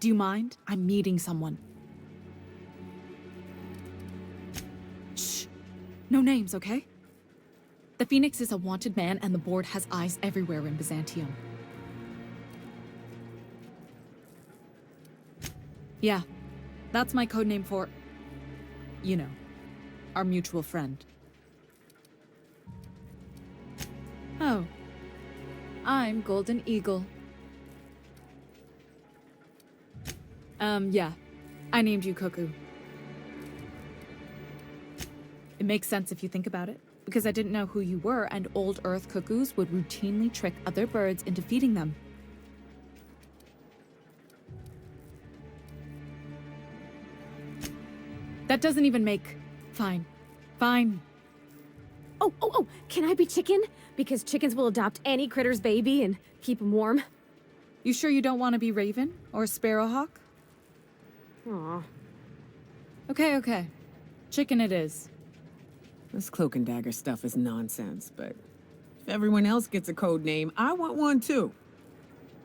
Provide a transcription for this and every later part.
Do you mind? I'm meeting someone. Shh. No names, okay? The Phoenix is a wanted man, and the board has eyes everywhere in Byzantium. Yeah, that's my codename for, you know, our mutual friend. Oh, I'm Golden Eagle. Yeah, I named you Cuckoo. It makes sense if you think about it, because I didn't know who you were, and old Earth cuckoos would routinely trick other birds into feeding them. That doesn't even make... Fine. Fine. Oh, can I be chicken? Because chickens will adopt any critter's baby and keep them warm. You sure you don't want to be Raven or Sparrowhawk? Aw. Okay. Chicken it is. This cloak and dagger stuff is nonsense, but if everyone else gets a code name, I want one too.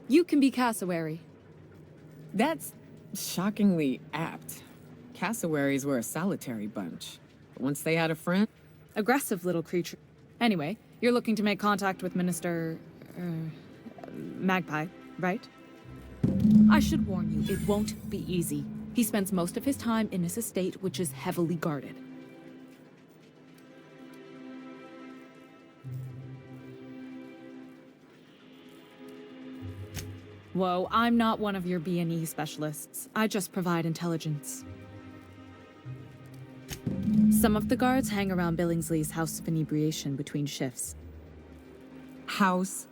You can be Cassowary. That's shockingly apt. Cassowaries were a solitary bunch. But once they had a friend... Aggressive little creature. Anyway, you're looking to make contact with Minister... Magpie, right? I should warn you, it won't be easy. He spends most of his time in his estate, which is heavily guarded. Whoa, I'm not one of your B&E specialists. I just provide intelligence. Some of the guards hang around Billingsley's House of Inebriation between shifts. House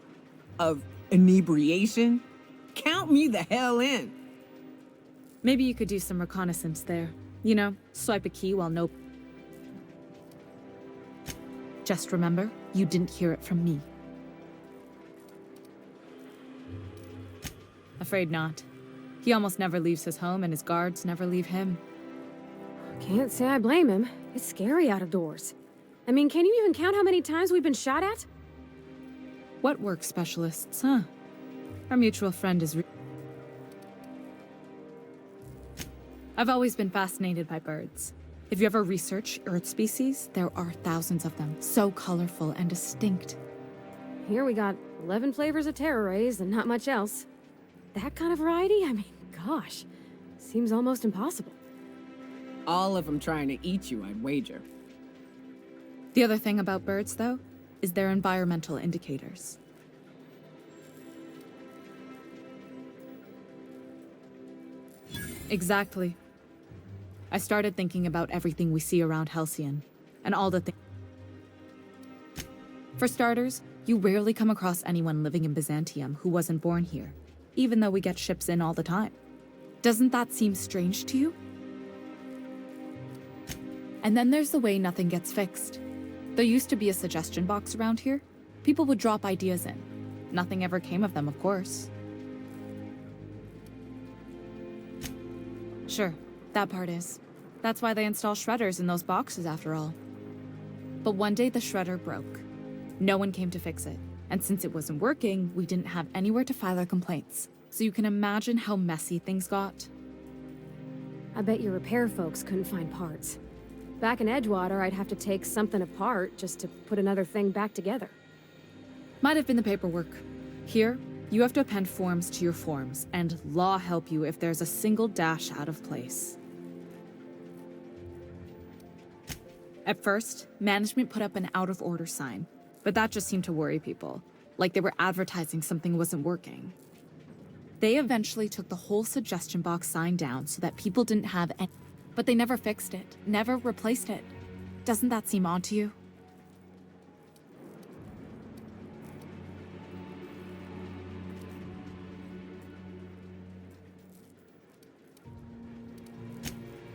of Inebriation? Count me the hell in! Maybe you could do some reconnaissance there. You know, swipe a key while no... Just remember, you didn't hear it from me. Afraid not. He almost never leaves his home, and his guards never leave him. Can't say I blame him. It's scary out of doors. I mean, can you even count how many times we've been shot at? What work specialists, huh? Our mutual friend is... I've always been fascinated by birds. If you ever research Earth species, there are thousands of them, so colorful and distinct. Here we got 11 flavors of terror rays and not much else. That kind of variety? I mean, gosh, seems almost impossible. All of them trying to eat you, I'd wager. The other thing about birds, though, is their environmental indicators. Exactly. I started thinking about everything we see around Halcyon, and all the things. For starters, you rarely come across anyone living in Byzantium who wasn't born here, even though we get ships in all the time. Doesn't that seem strange to you? And then there's the way nothing gets fixed. There used to be a suggestion box around here. People would drop ideas in. Nothing ever came of them, of course. Sure, that part is. That's why they install shredders in those boxes after all. But one day the shredder broke. No one came to fix it. And since it wasn't working, we didn't have anywhere to file our complaints. So you can imagine how messy things got. I bet your repair folks couldn't find parts. Back in Edgewater, I'd have to take something apart just to put another thing back together. Might have been the paperwork. Here, you have to append forms to your forms, and law help you if there's a single dash out of place. At first, management put up an out-of-order sign, but that just seemed to worry people, like they were advertising something wasn't working. They eventually took the whole suggestion box sign down so that people didn't have any, but they never fixed it, never replaced it. Doesn't that seem odd to you?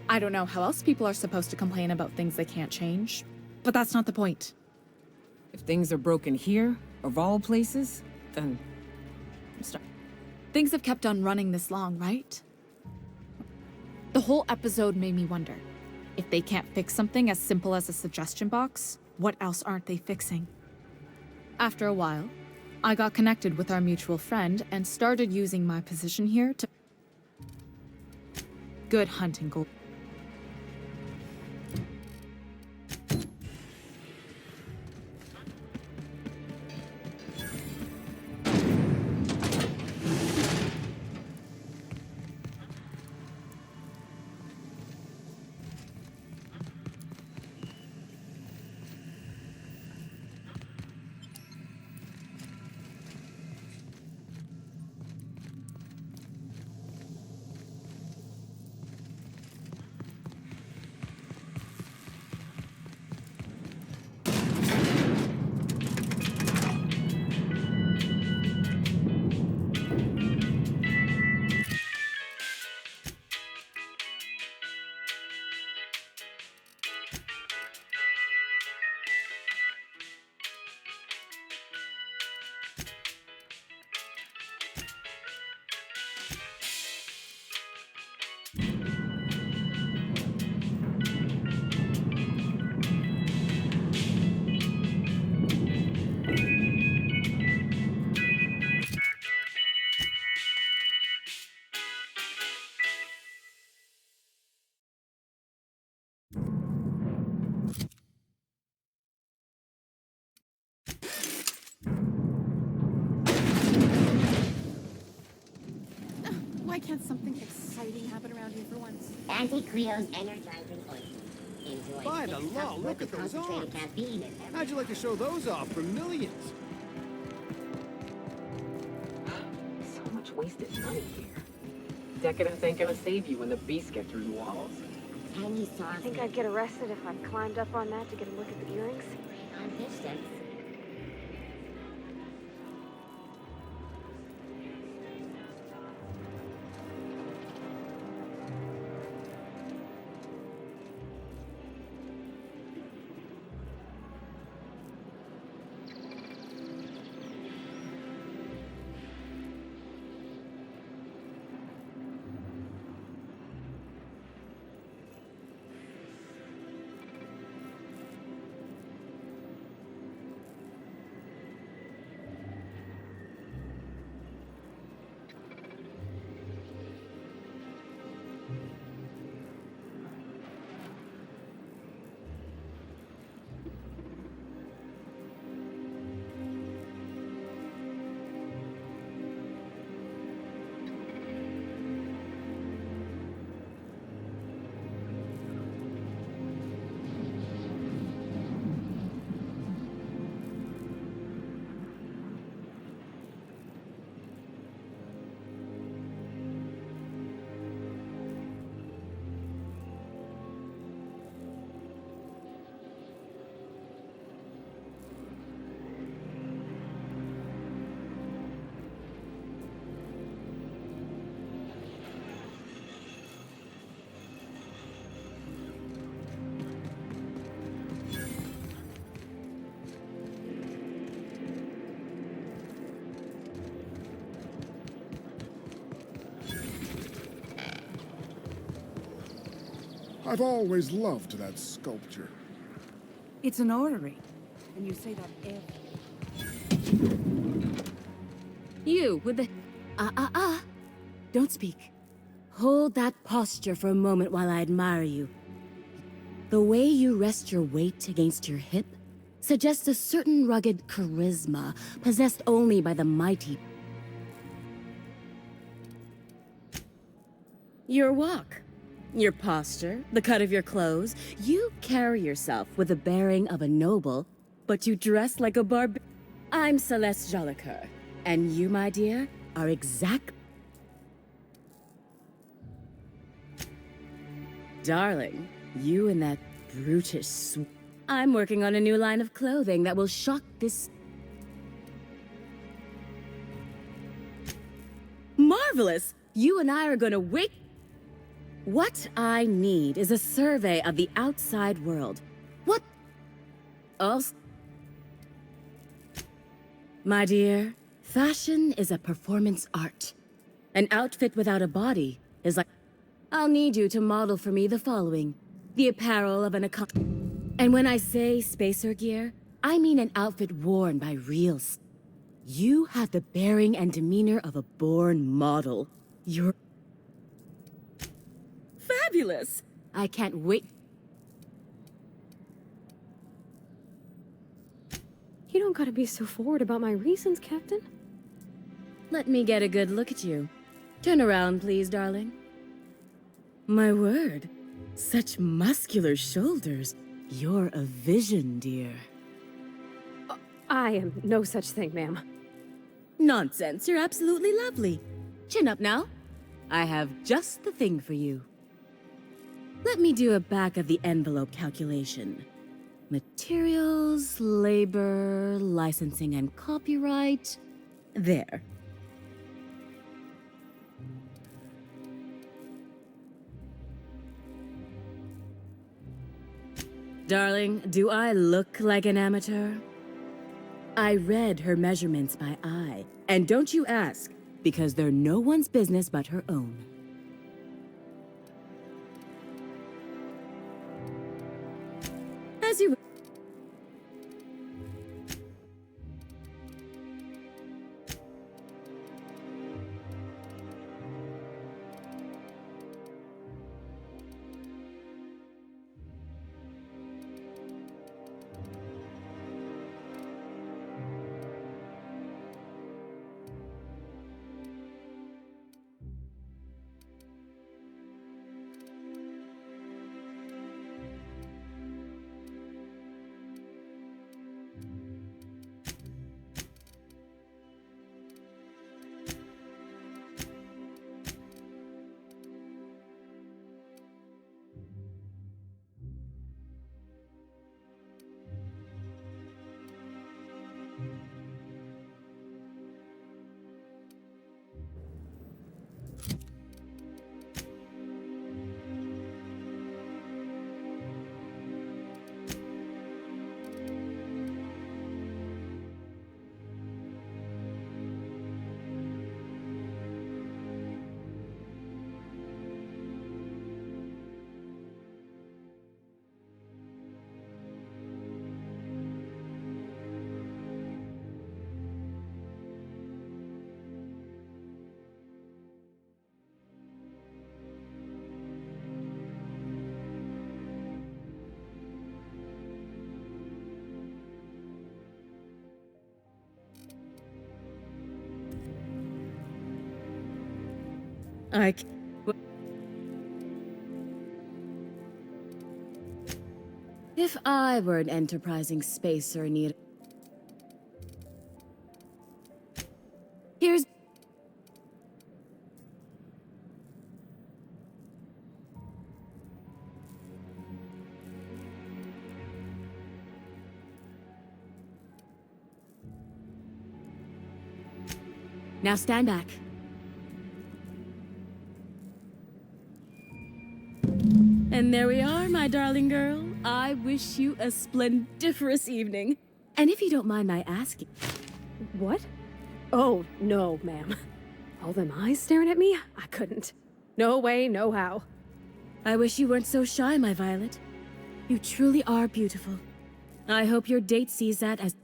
I don't know how else people are supposed to complain about things they can't change, but that's not the point. If things are broken here, of all places, then... Things have kept on running this long, right? The whole episode made me wonder, if they can't fix something as simple as a suggestion box, what else aren't they fixing? After a while, I got connected with our mutual friend and started using my position here to... Good hunting, Gold. Why can't something exciting happen around here for once? Anti-Creo's energizing ointment. Enjoy By 6 the cups law, worth look of at those concentrated arms. caffeine in every How'd you like to show those off for millions? So much wasted money here. Decadence ain't gonna save you when the beasts get through the walls. tiny sauce I think I'd get arrested if I climbed up on that to get a look at the earrings. on fish sticks. I've always loved that sculpture. It's an orrery. And you say that You with the... Don't speak. Hold that posture for a moment while I admire you. The way you rest your weight against your hip suggests a certain rugged charisma possessed only by the mighty. Your walk, your posture, the cut of your clothes, you carry yourself with the bearing of a noble, but you dress like a barb... I'm Celeste Jolicoeur, and you, my dear, are exact... Darling, you and that brutish I'm working on a new line of clothing that will shock this... Marvelous! You and I are gonna wake... What I need is a survey of the outside world. What else? My dear, fashion is a performance art. An outfit without a body is like... I'll need you to model for me the following. The apparel of an And when I say spacer gear, I mean an outfit worn by real... You have the bearing and demeanor of a born model. You're... fabulous. I can't wait. You don't gotta be so forward about my reasons, Captain. Let me get a good look at you. Turn around, please, darling. My word. Such muscular shoulders. You're a vision, dear. I am no such thing, ma'am. Nonsense, you're absolutely lovely. Chin up now. I have just the thing for you. Let me do a back-of-the-envelope calculation. Materials, labor, licensing and copyright. There. Darling, do I look like an amateur? I read her measurements by eye. And don't you ask, because they're no one's business but her own. As you... If I were an enterprising spacer need... Here's... Now stand back. And there we are, my darling girl. I wish you a splendiferous evening. And if you don't mind my asking... What? Oh, no, ma'am. All them eyes staring at me? I couldn't. No way, no how. I wish you weren't so shy, my Violet. You truly are beautiful. I hope your date sees that as...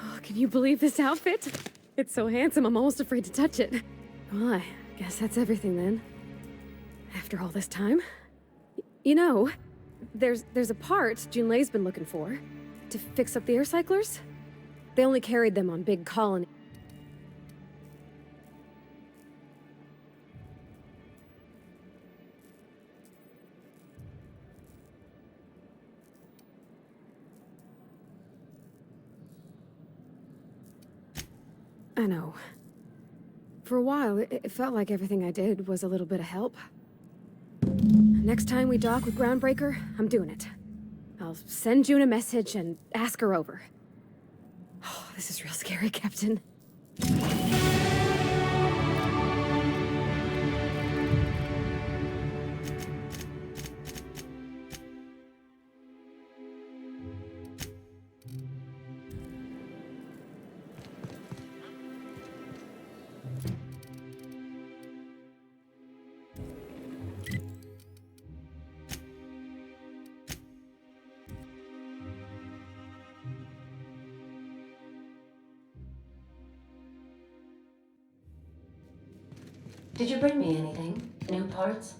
Oh, can you believe this outfit? It's so handsome, I'm almost afraid to touch it. Well, I guess that's everything then. After all this time. You know, there's a part Junlei's been looking for. To fix up the air cyclers. They only carried them on big colony. I know. For a while, it felt like everything I did was a little bit of help. Next time we dock with Groundbreaker, I'm doing it. I'll send June a message and ask her over. Oh, this is real scary, Captain. Did you bring me anything? New parts?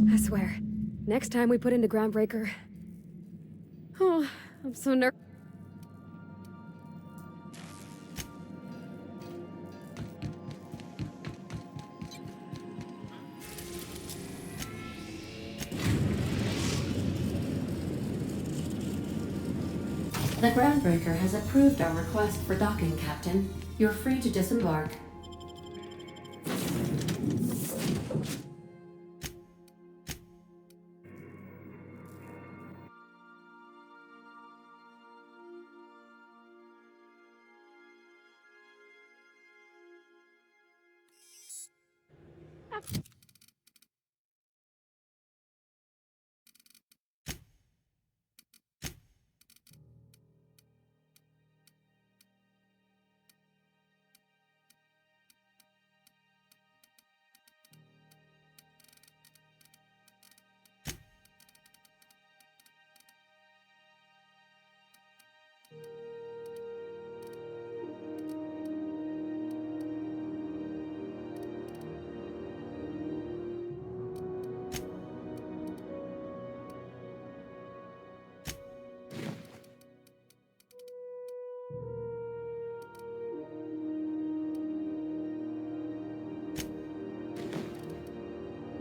I swear, next time we put into Groundbreaker... Oh, I'm so nervous. The Groundbreaker has approved our request for docking, Captain. You're free to disembark.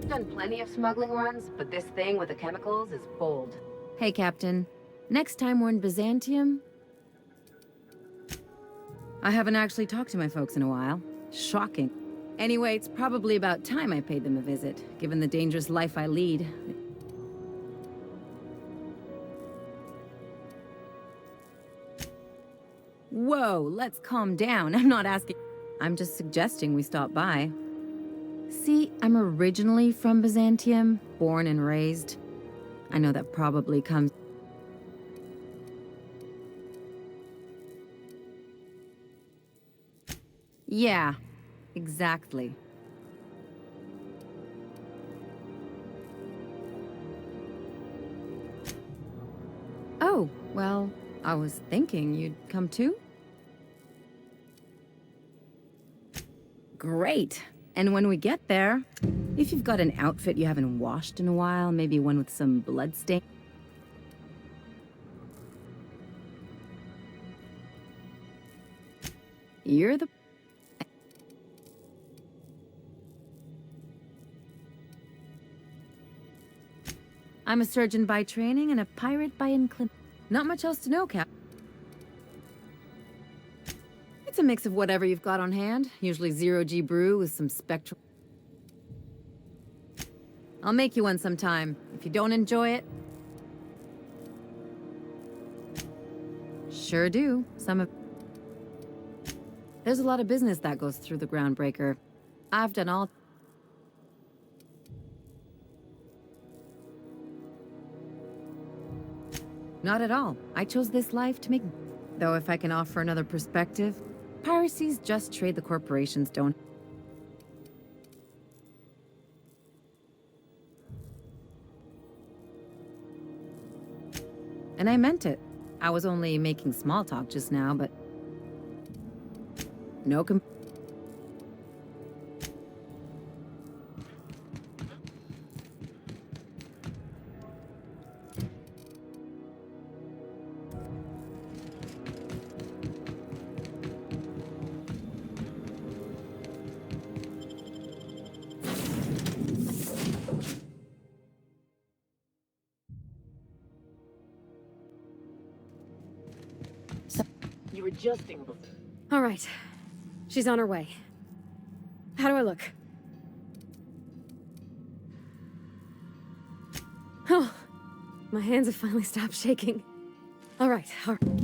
Done plenty of smuggling runs, but this thing with the chemicals is bold. Hey, Captain. Next time we're in Byzantium... I haven't actually talked to my folks in a while. Shocking. Anyway, it's probably about time I paid them a visit, given the dangerous life I lead. Whoa, let's calm down. I'm not asking... I'm just suggesting we stop by. See, I'm originally from Byzantium, born and raised. I know that probably comes... Yeah, exactly. Oh, well, I was thinking you'd come too? Great. And when we get there, if you've got an outfit you haven't washed in a while, maybe one with some bloodstain. You're the... I'm a surgeon by training and a pirate by inclination. Not much else to know, Cap. It's a mix of whatever you've got on hand, usually zero-G brew with some spectral... I'll make you one sometime. If you don't enjoy it... Sure do. There's a lot of business that goes through the Groundbreaker. I've done all... Not at all. I chose this life to make... Though if I can offer another perspective, piracy's just trade the corporations don't... And I meant it. I was only making small talk just now, but... No You were adjusting before. All right. She's on her way. How do I look? Oh, my hands have finally stopped shaking. All right, all right.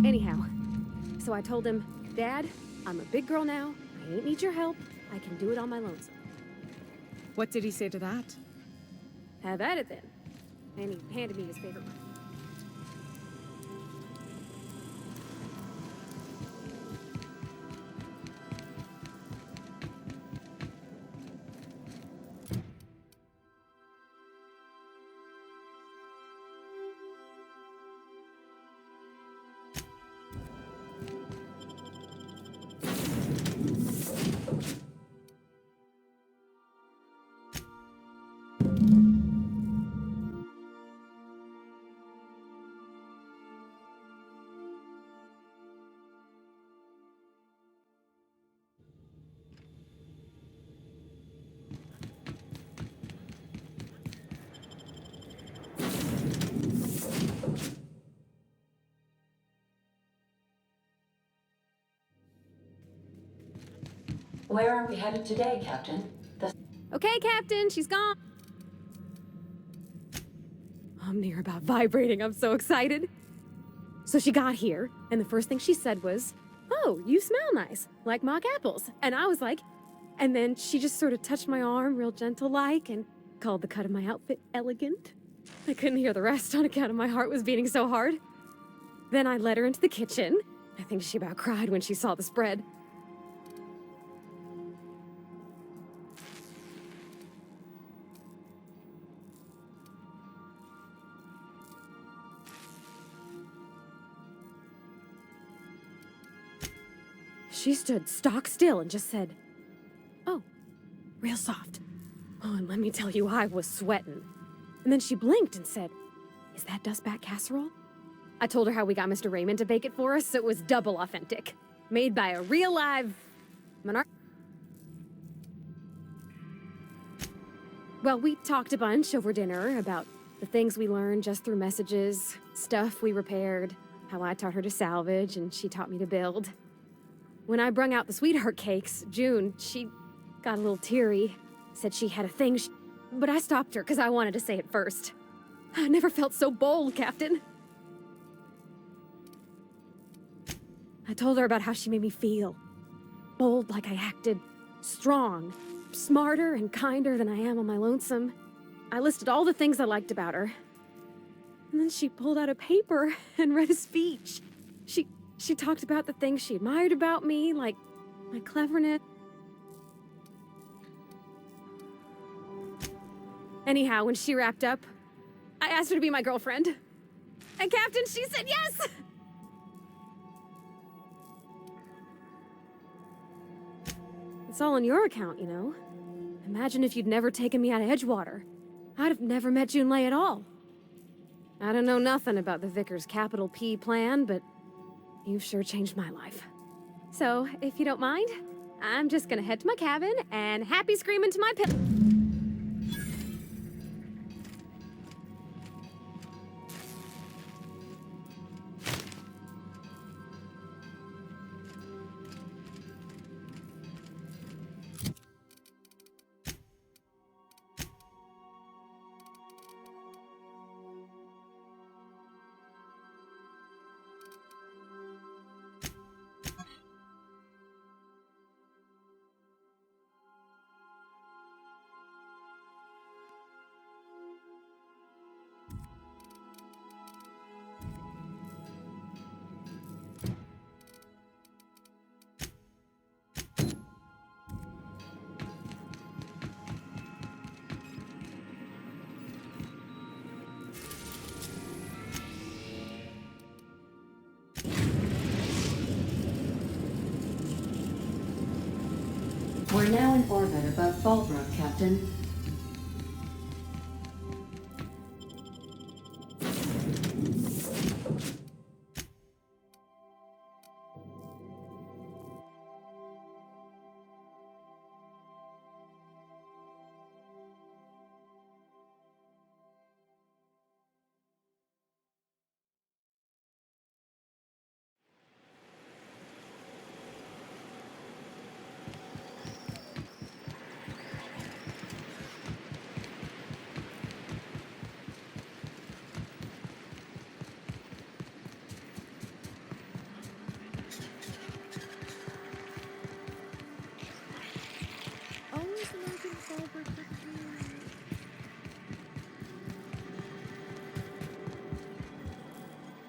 Anyhow, so I told him, Dad, I'm a big girl now. I ain't need your help. I can do it on my lonesome. What did he say to that? Have at it then. And he handed me his favorite one. Where are we headed today, Captain? Okay, Captain, she's gone. I'm near about vibrating. I'm so excited. So she got here, and the first thing she said was, "Oh, you smell nice, like mock apples." And I was like, and then she just sort of touched my arm real gentle-like and called the cut of my outfit elegant. I couldn't hear the rest on account of my heart was beating so hard. Then I led her into the kitchen. I think she about cried when she saw the spread. She stood stock still and just said, "Oh, real soft." Oh, and let me tell you, I was sweating. And then she blinked and said, "Is that dustback casserole?" I told her how we got Mr. Raymond to bake it for us, so it was double authentic. Made by a real live monarch. Well, we talked a bunch over dinner about the things we learned just through messages, stuff we repaired, how I taught her to salvage and she taught me to build. When I brung out the sweetheart cakes, June, she got a little teary, said she had a thing, but I stopped her because I wanted to say it first. I never felt so bold, Captain. I told her about how she made me feel. Bold like I acted, strong, smarter and kinder than I am on my lonesome. I listed all the things I liked about her. And then she pulled out a paper and read a speech. She talked about the things she admired about me, like my cleverness. Anyhow, when she wrapped up, I asked her to be my girlfriend. And Captain, she said yes! It's all on your account, you know. Imagine if you'd never taken me out of Edgewater. I'd have never met Junlei at all. I don't know nothing about the Vicar's capital P plan, but you've sure changed my life. So, if you don't mind, I'm just gonna head to my cabin and happy screaming to my pillow. We're now in orbit above Fallbrook, Captain.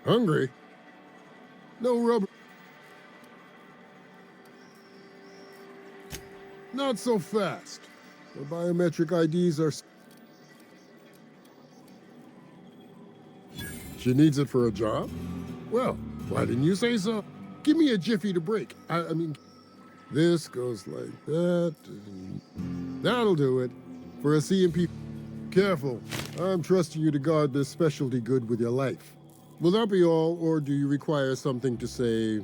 Hungry? No rubber. Not so fast. The biometric IDs are... She needs it for a job? Well, why didn't you say so? Give me a jiffy to break. I mean, this goes like that. That'll do it. For a CMP... Careful. I'm trusting you to guard this specialty good with your life. Will that be all, or do you require something to say?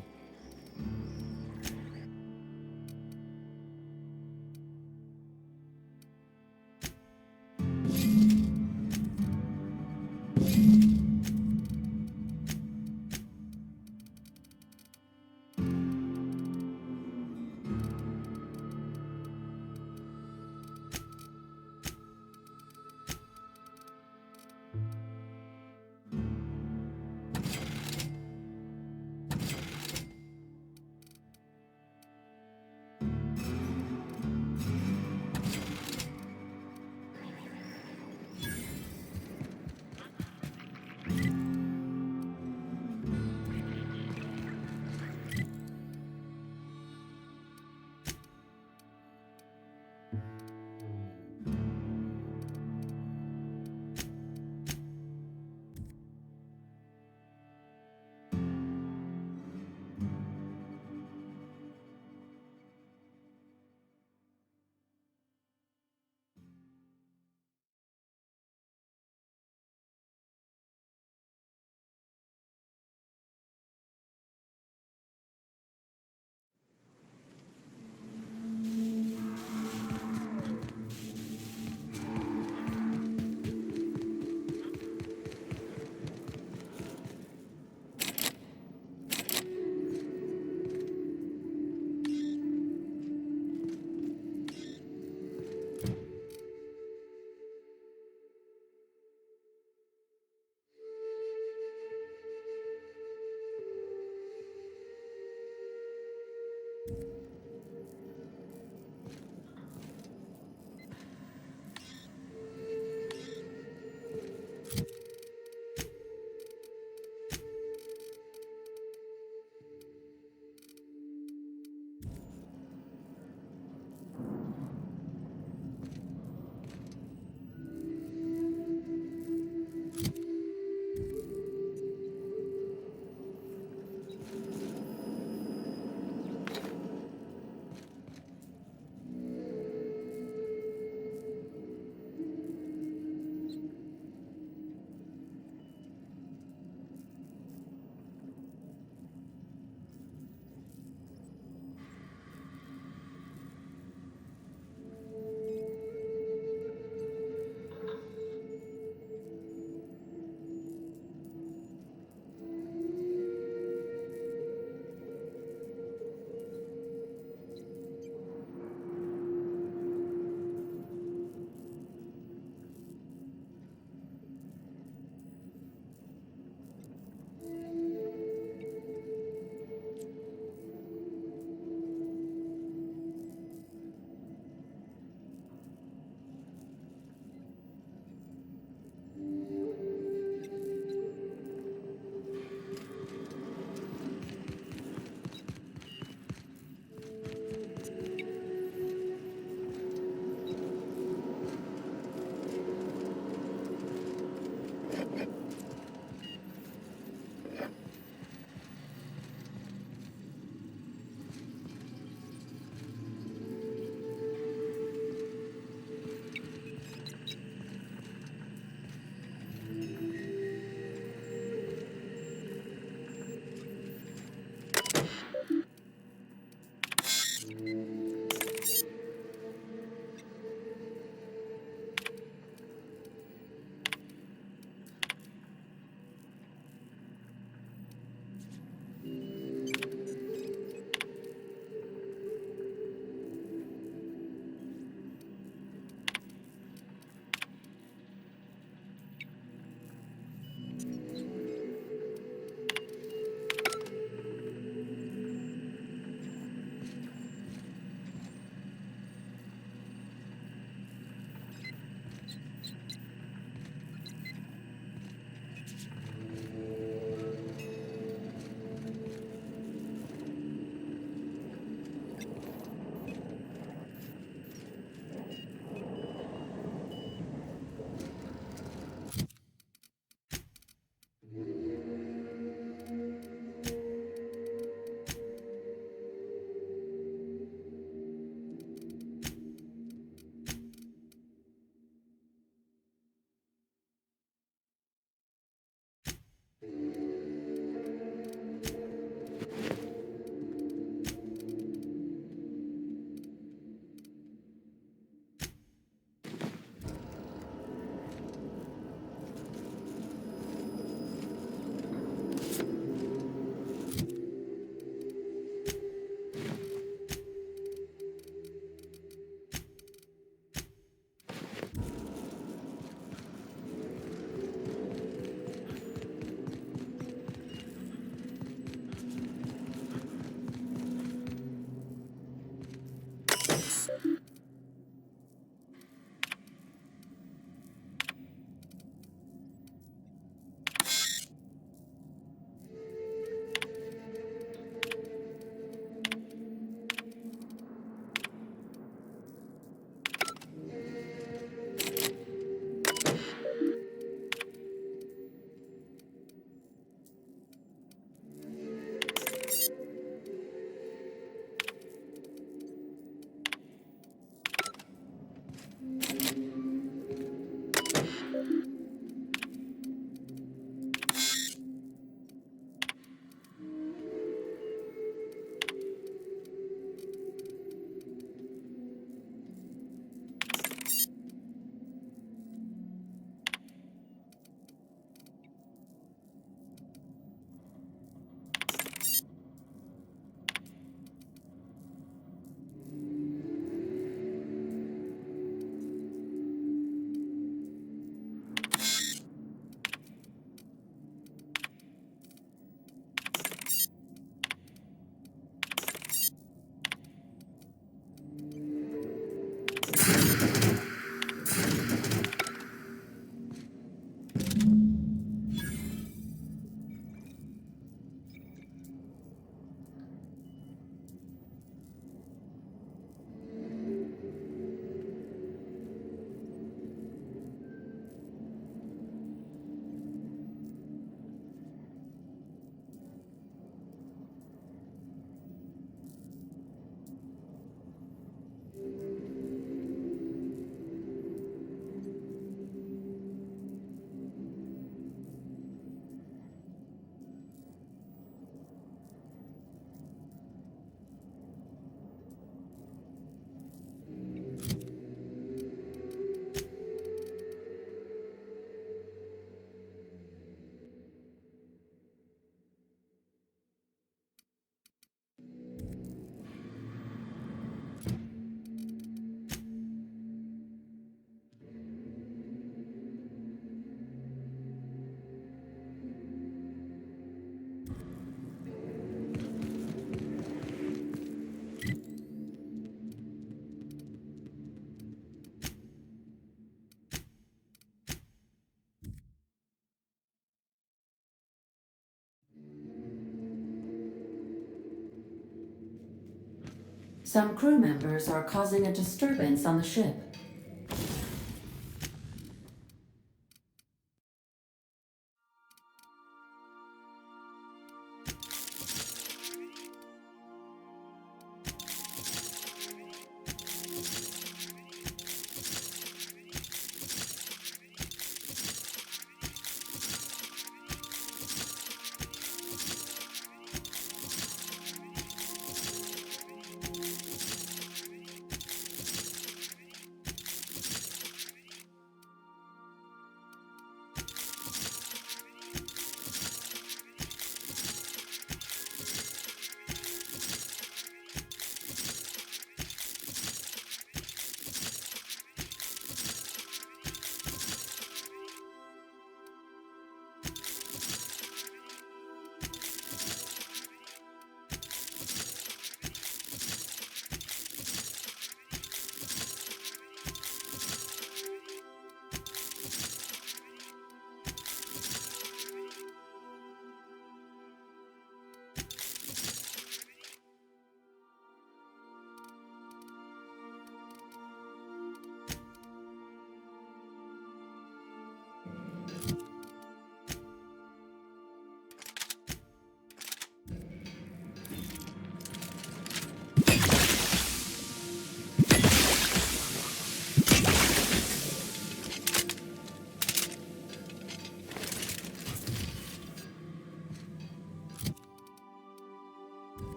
Some crew members are causing a disturbance on the ship.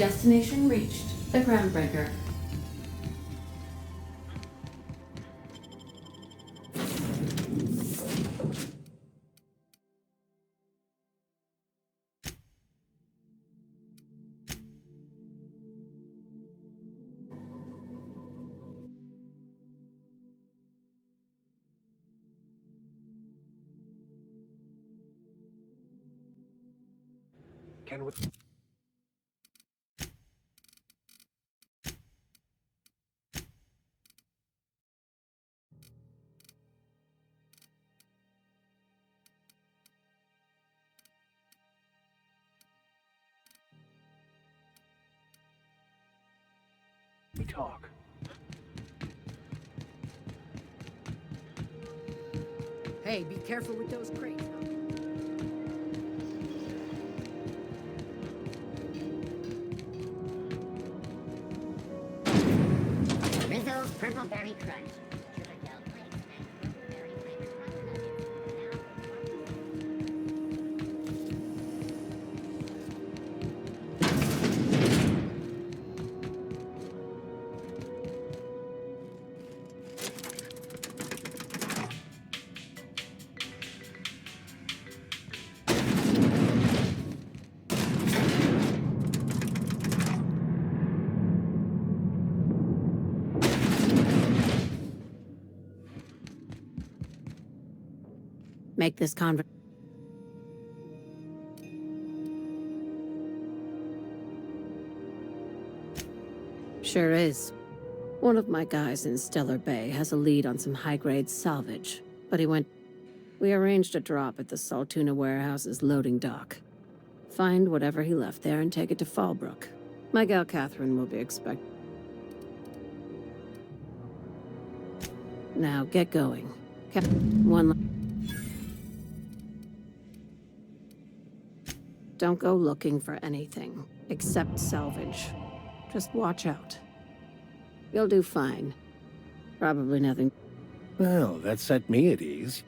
Destination reached. The Groundbreaker. Can we... we talk? Hey, be careful with those crates. Rizzo's Purple Berry Crunch. Sugar gel flakes and purple berry flavored crunch nuggets. Make this Sure is. One of my guys in Stellar Bay has a lead on some high-grade salvage, but he went... We arranged a drop at the Saltuna warehouse's loading dock. Find whatever he left there and take it to Fallbrook. My gal Catherine will be expect... Now, get going. Don't go looking for anything, except salvage. Just watch out. You'll do fine. Probably nothing. Well, that set me at ease.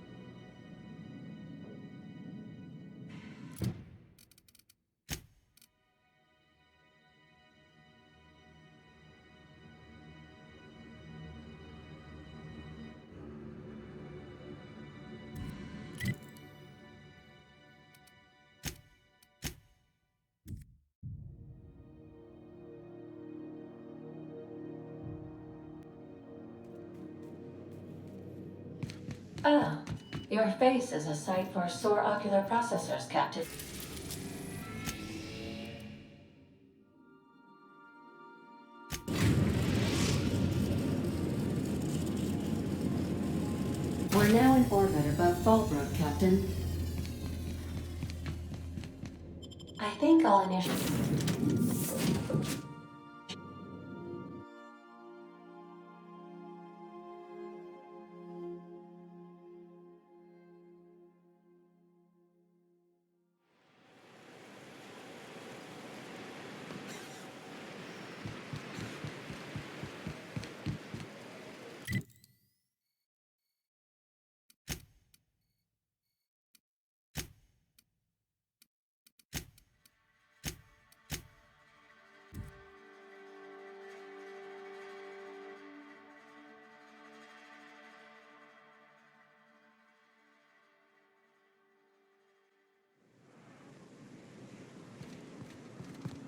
Ah, your face is a sight for sore ocular processors, Captain. We're now in orbit above Fallbrook, Captain. I think I'll initiate...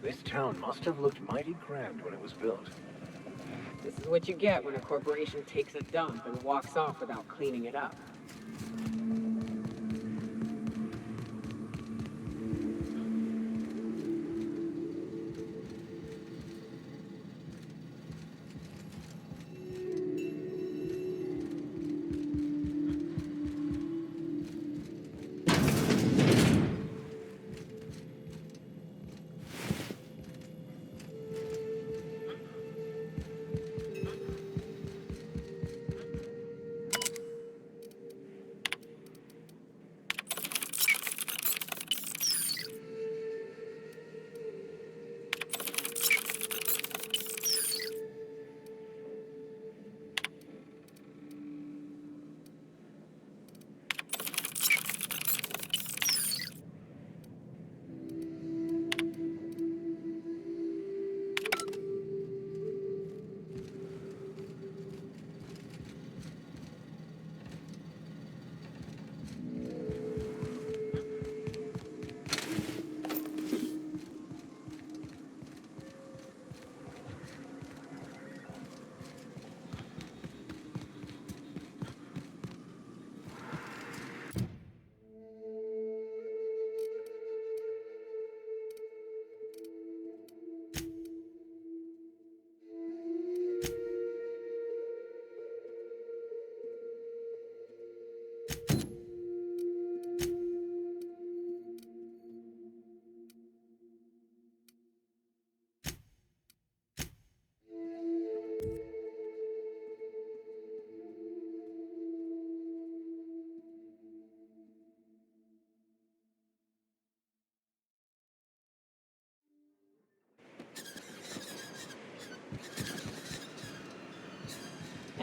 This town must have looked mighty grand when it was built. This is what you get when a corporation takes a dump and walks off without cleaning it up.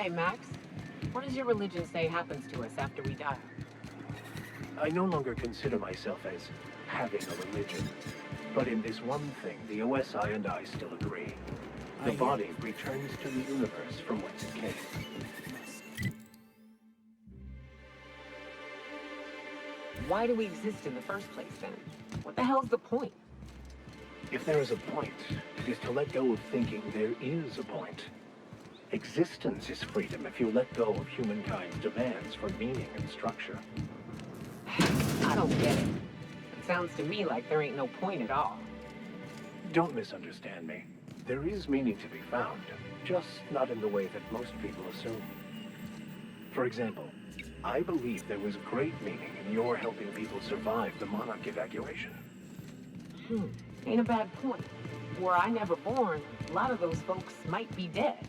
Hey, Max, what does your religion say happens to us after we die? I no longer consider myself as having a religion. But in this one thing, the OSI and I still agree. The body returns to the universe from whence it came. Why do we exist in the first place, then? What the hell's the point? If there is a point, it is to let go of thinking there is a point. Existence is freedom if you let go of humankind's demands for meaning and structure. I don't get it. It sounds to me like there ain't no point at all. Don't misunderstand me. There is meaning to be found, just not in the way that most people assume. For example, I believe there was great meaning in your helping people survive the Monarch evacuation. Ain't a bad point. Were I never born, a lot of those folks might be dead.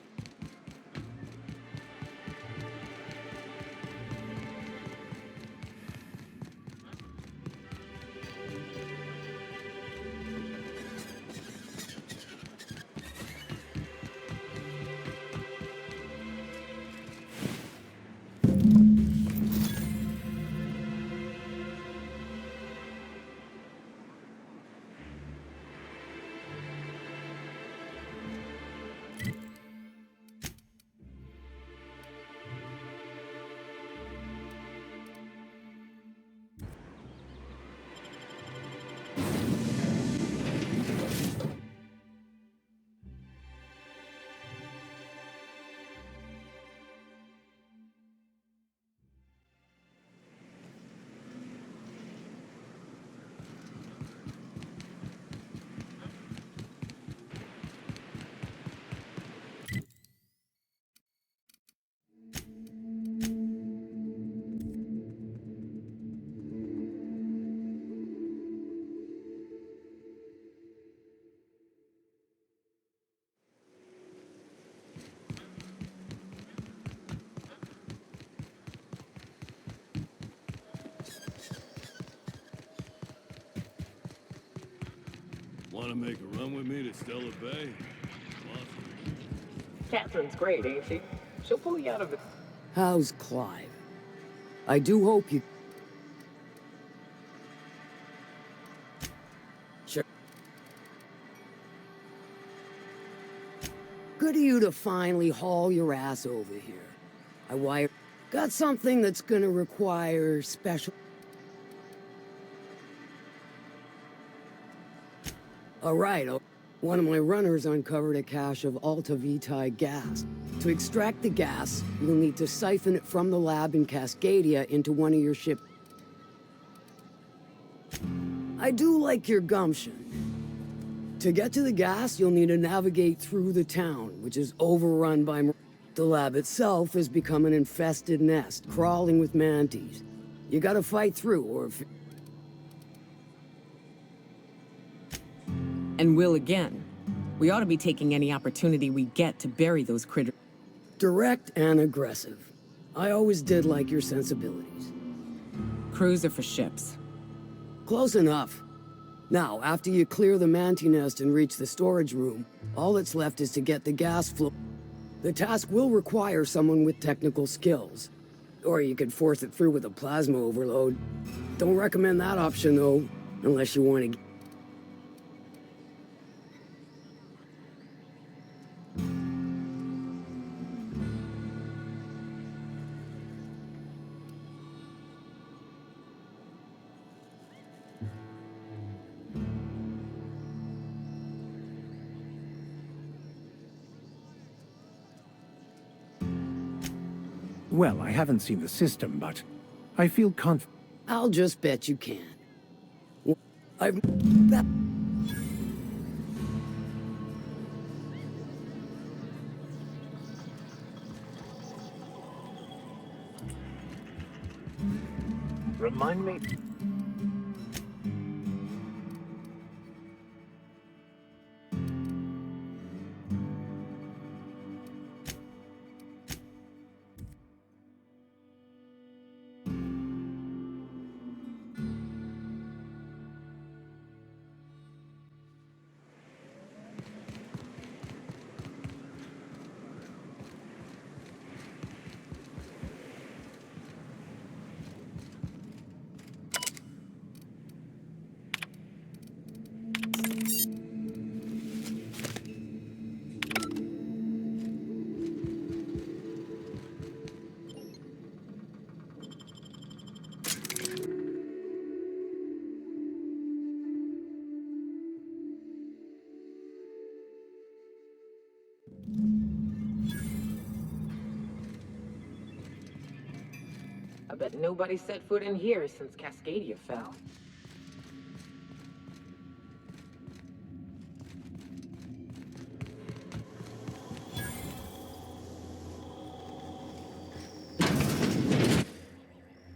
Want to make a run with me to Stella Bay? Catherine's great, ain't she? She'll pull you out of it. How's Clive? I do hope you... Sure. Good of you to finally haul your ass over here. I wired... Got something that's gonna require special... Alright, one of my runners uncovered a cache of Alta Vitae gas. To extract the gas, you'll need to siphon it from the lab in Cascadia into one of your ship. I do like your gumption. To get to the gas, you'll need to navigate through the town, which is overrun by... The lab itself has become an infested nest, crawling with mantis. You gotta fight through, or if... And will again. We ought to be taking any opportunity we get to bury those critters. Direct and aggressive. I always did like your sensibilities. Crews are for ships. Close enough. Now, after you clear the manti nest and reach the storage room, all that's left is to get the gas flow. The task will require someone with technical skills. Or you could force it through with a plasma overload. Don't recommend that option, though, unless you want to... Well, I haven't seen the system, but I feel confident. I'll just bet you can. I've... Remind me... I bet nobody set foot in here since Cascadia fell.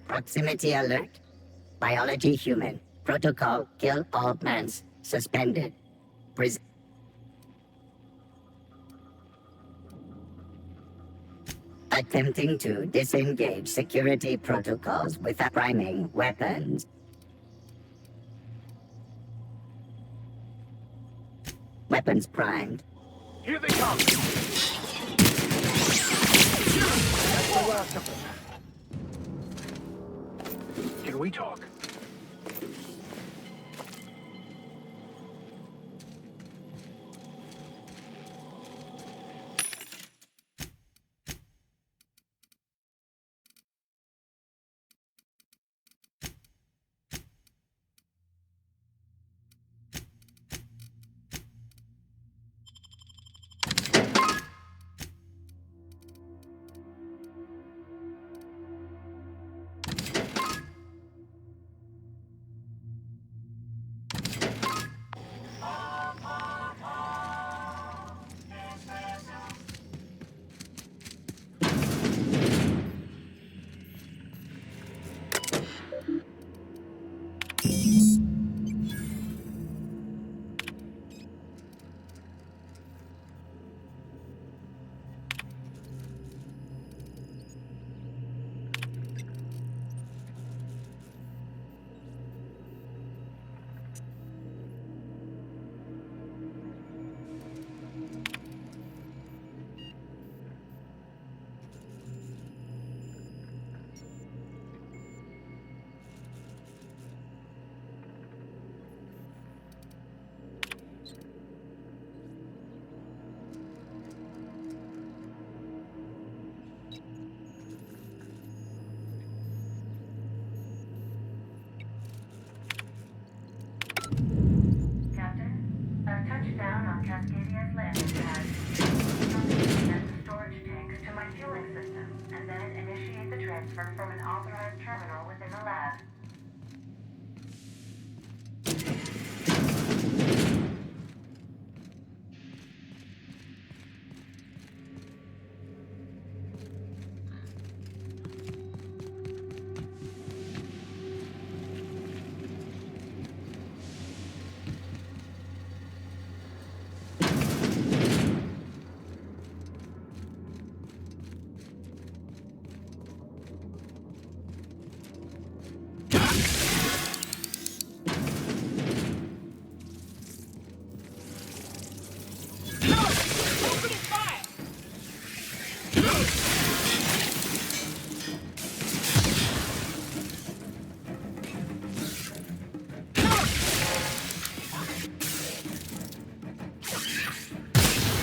Proximity alert. Biology human. Protocol kill all plants. Suspended. Attempting to disengage security protocols without priming weapons. Weapons primed. Here they come! That's the last of them. Can we talk? Captain, I've touched down on Cascadia's landing pad. Connect the storage tanks to my fueling system, and then initiate the transfer from an authorized terminal within the lab.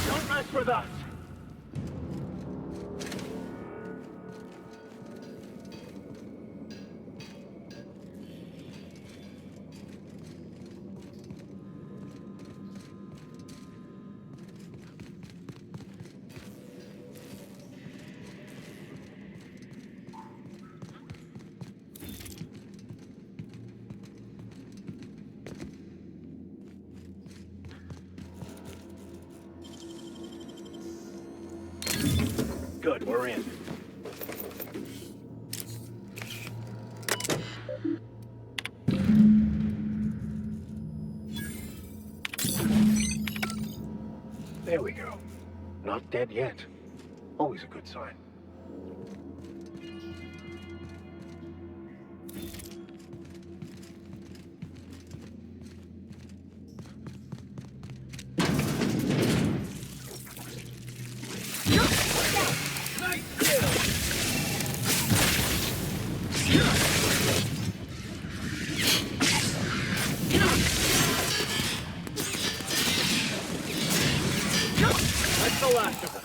Don't mess with us! Good, we're in. There we go. Not dead yet. Always a good sign. That's the last of them.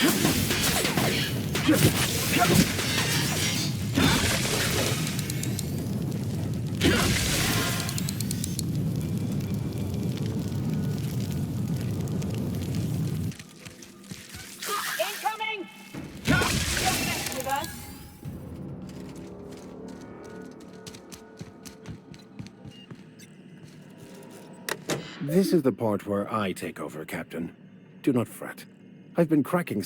Incoming! Don't mess with us. This is the part where I take over, Captain. Do not fret. I've been cracking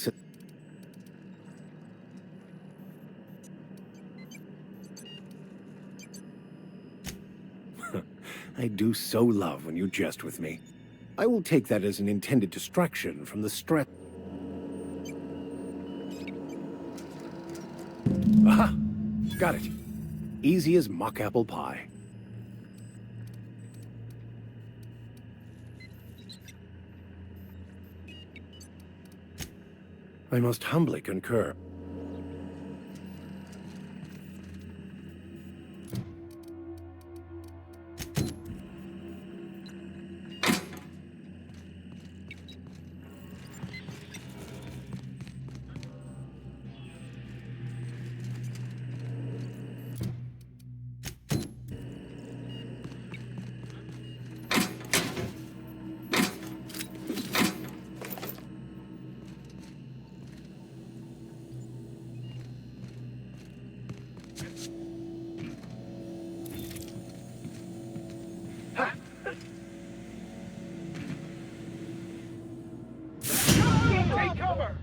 I do so love when you jest with me. I will take that as an intended distraction from the stress. Aha! Got it. Easy as mock apple pie. I must humbly concur. Take cover!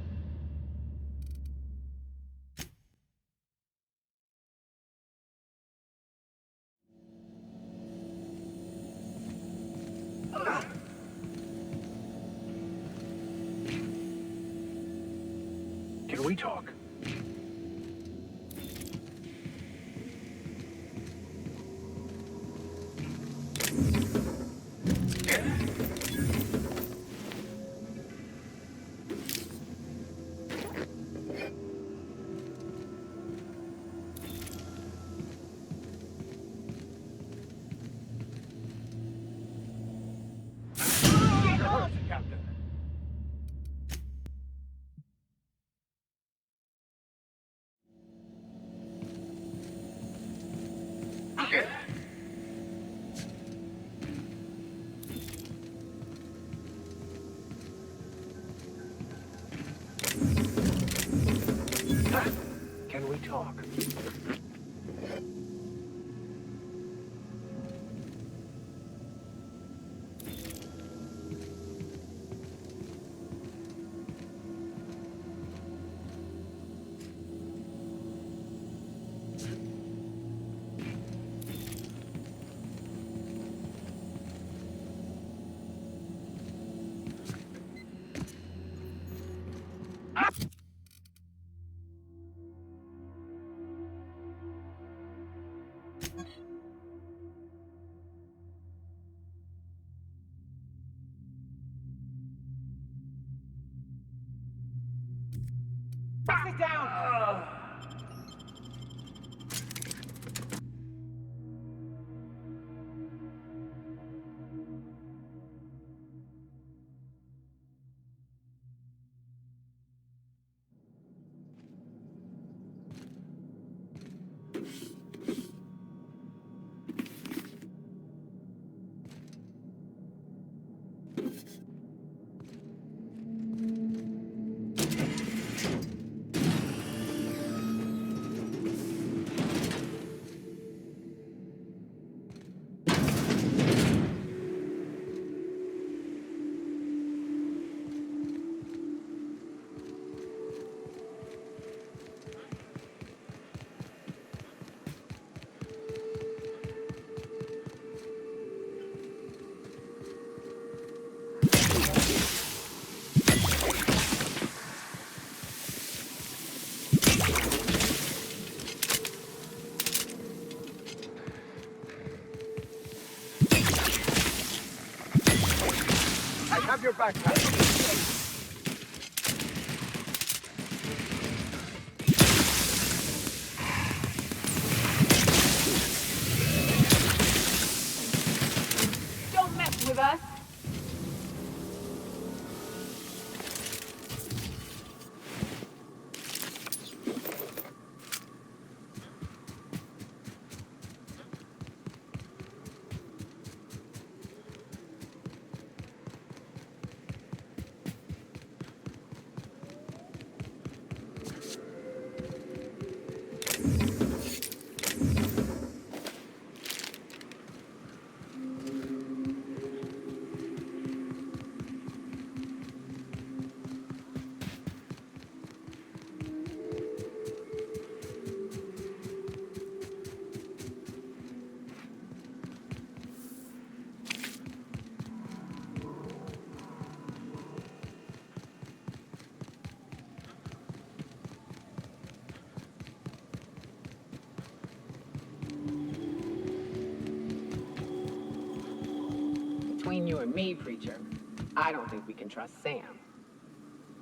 Can we talk? Captain. Can we talk? Sit down! Have your backpack. Don't mess with us! you and me, Preacher. I don't think we can trust Sam.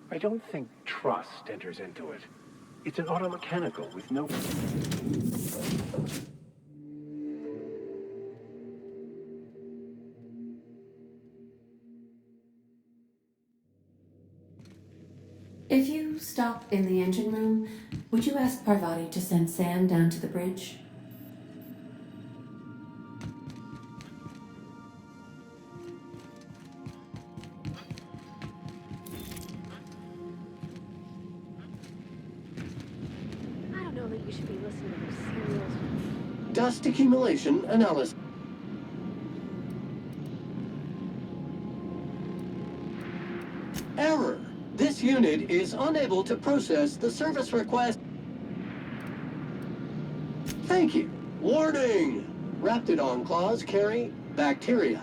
I don't think trust enters into it. It's an automechanical with no... If you stop in the engine room, would you ask Parvati to send Sam down to the bridge? I don't know that you should be listening to those serials. Dust accumulation analysis. Error. This unit is unable to process the service request. Thank you. Warning! Raptidon claws carry bacteria.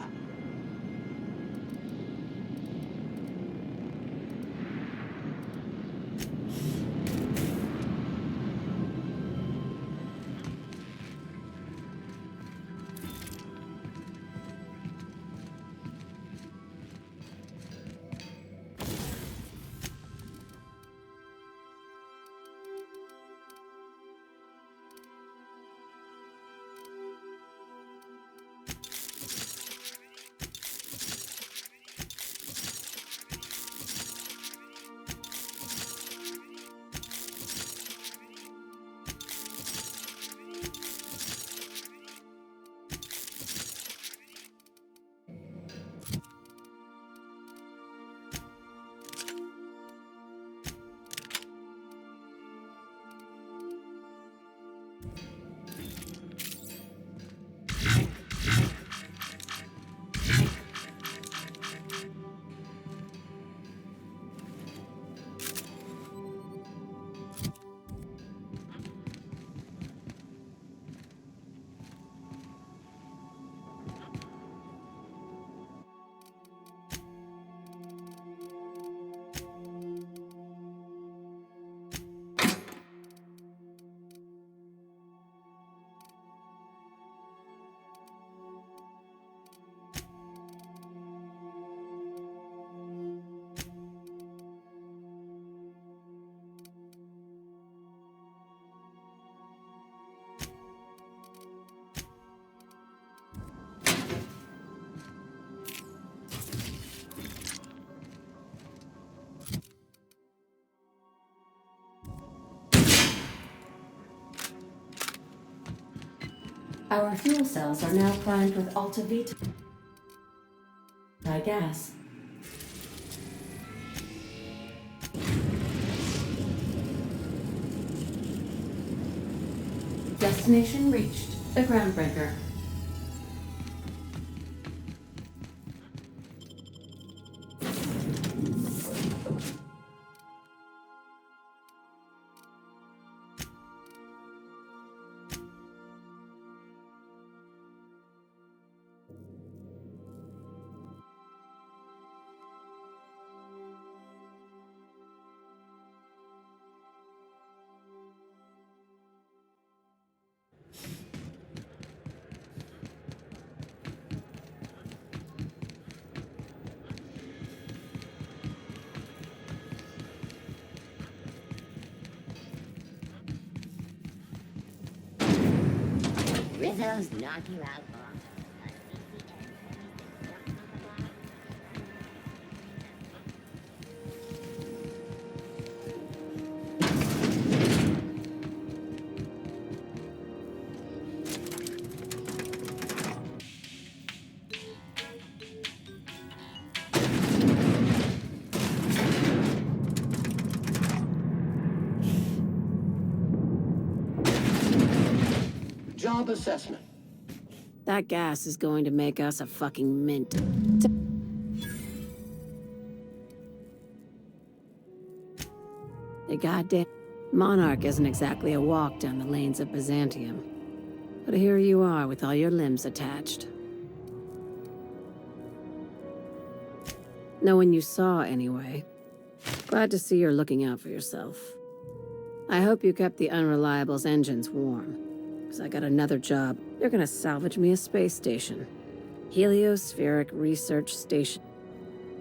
Our fuel cells are now primed with Alta Vitae gas. Destination reached. The Groundbreaker. Rizzo's knock you out off. Job assessment. That gas is going to make us a fucking mint. The goddamn Monarch isn't exactly a walk down the lanes of Byzantium. But here you are with all your limbs attached. No one you saw, anyway. Glad to see you're looking out for yourself. I hope you kept the Unreliable's engines warm. Because I got another job. They're gonna salvage me a space station. Heliospheric Research Station.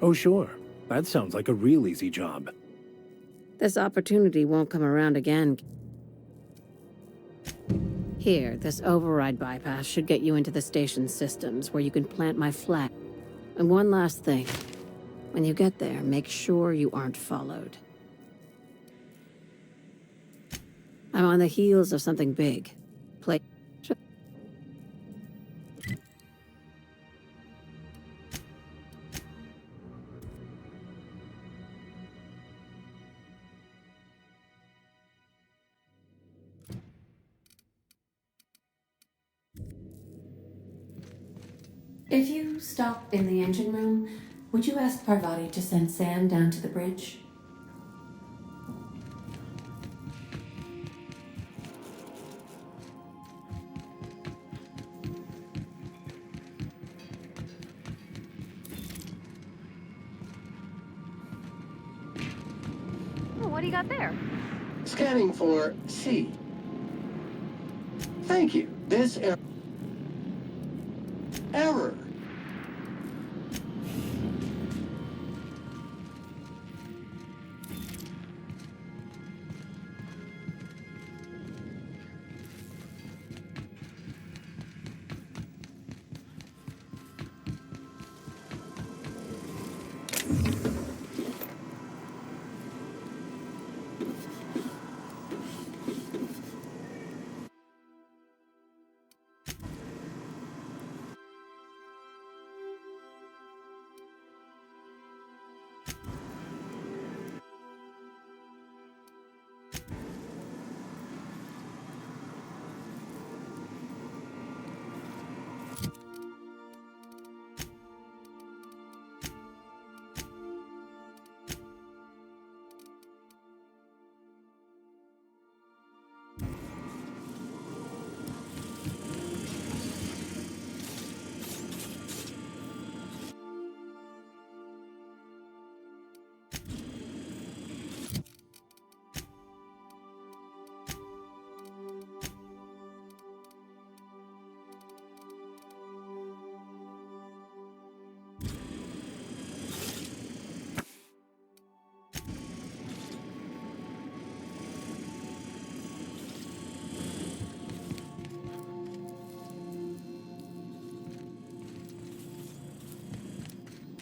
Oh, sure. That sounds like a real easy job. This opportunity won't come around again. Here, this override bypass should get you into the station's systems where you can plant my flag. And one last thing. When you get there, make sure you aren't followed. I'm on the heels of something big. Play. If you stop in the engine room, would you ask Parvati to send Sam down to the bridge? Oh, what do you got there? Scanning for C. Thank you. This error.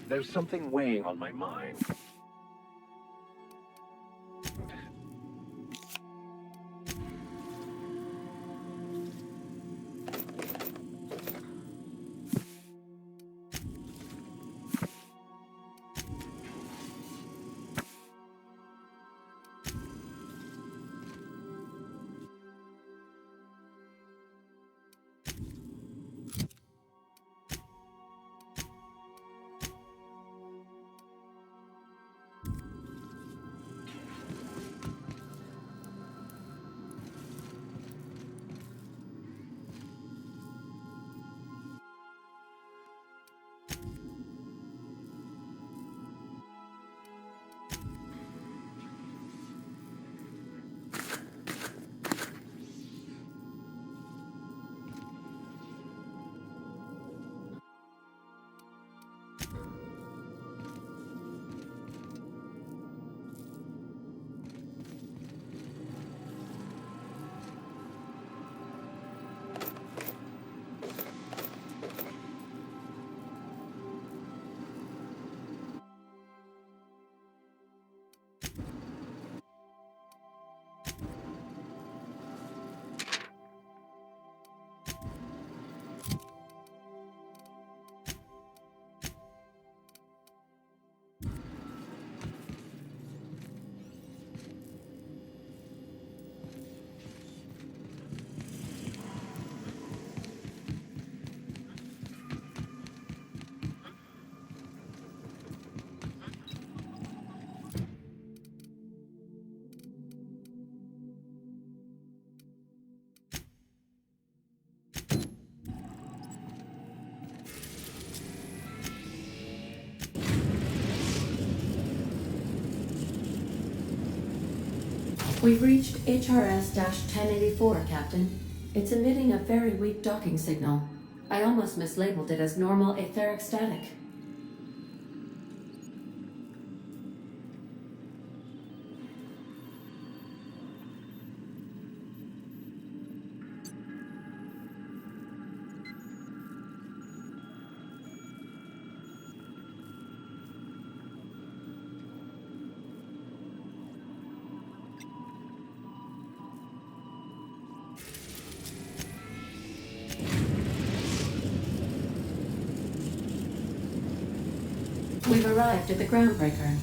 There's something weighing on my mind. We've reached HRS-1084, Captain. It's emitting a very weak docking signal. I almost mislabeled it as normal etheric static. We've arrived at the groundbreaker.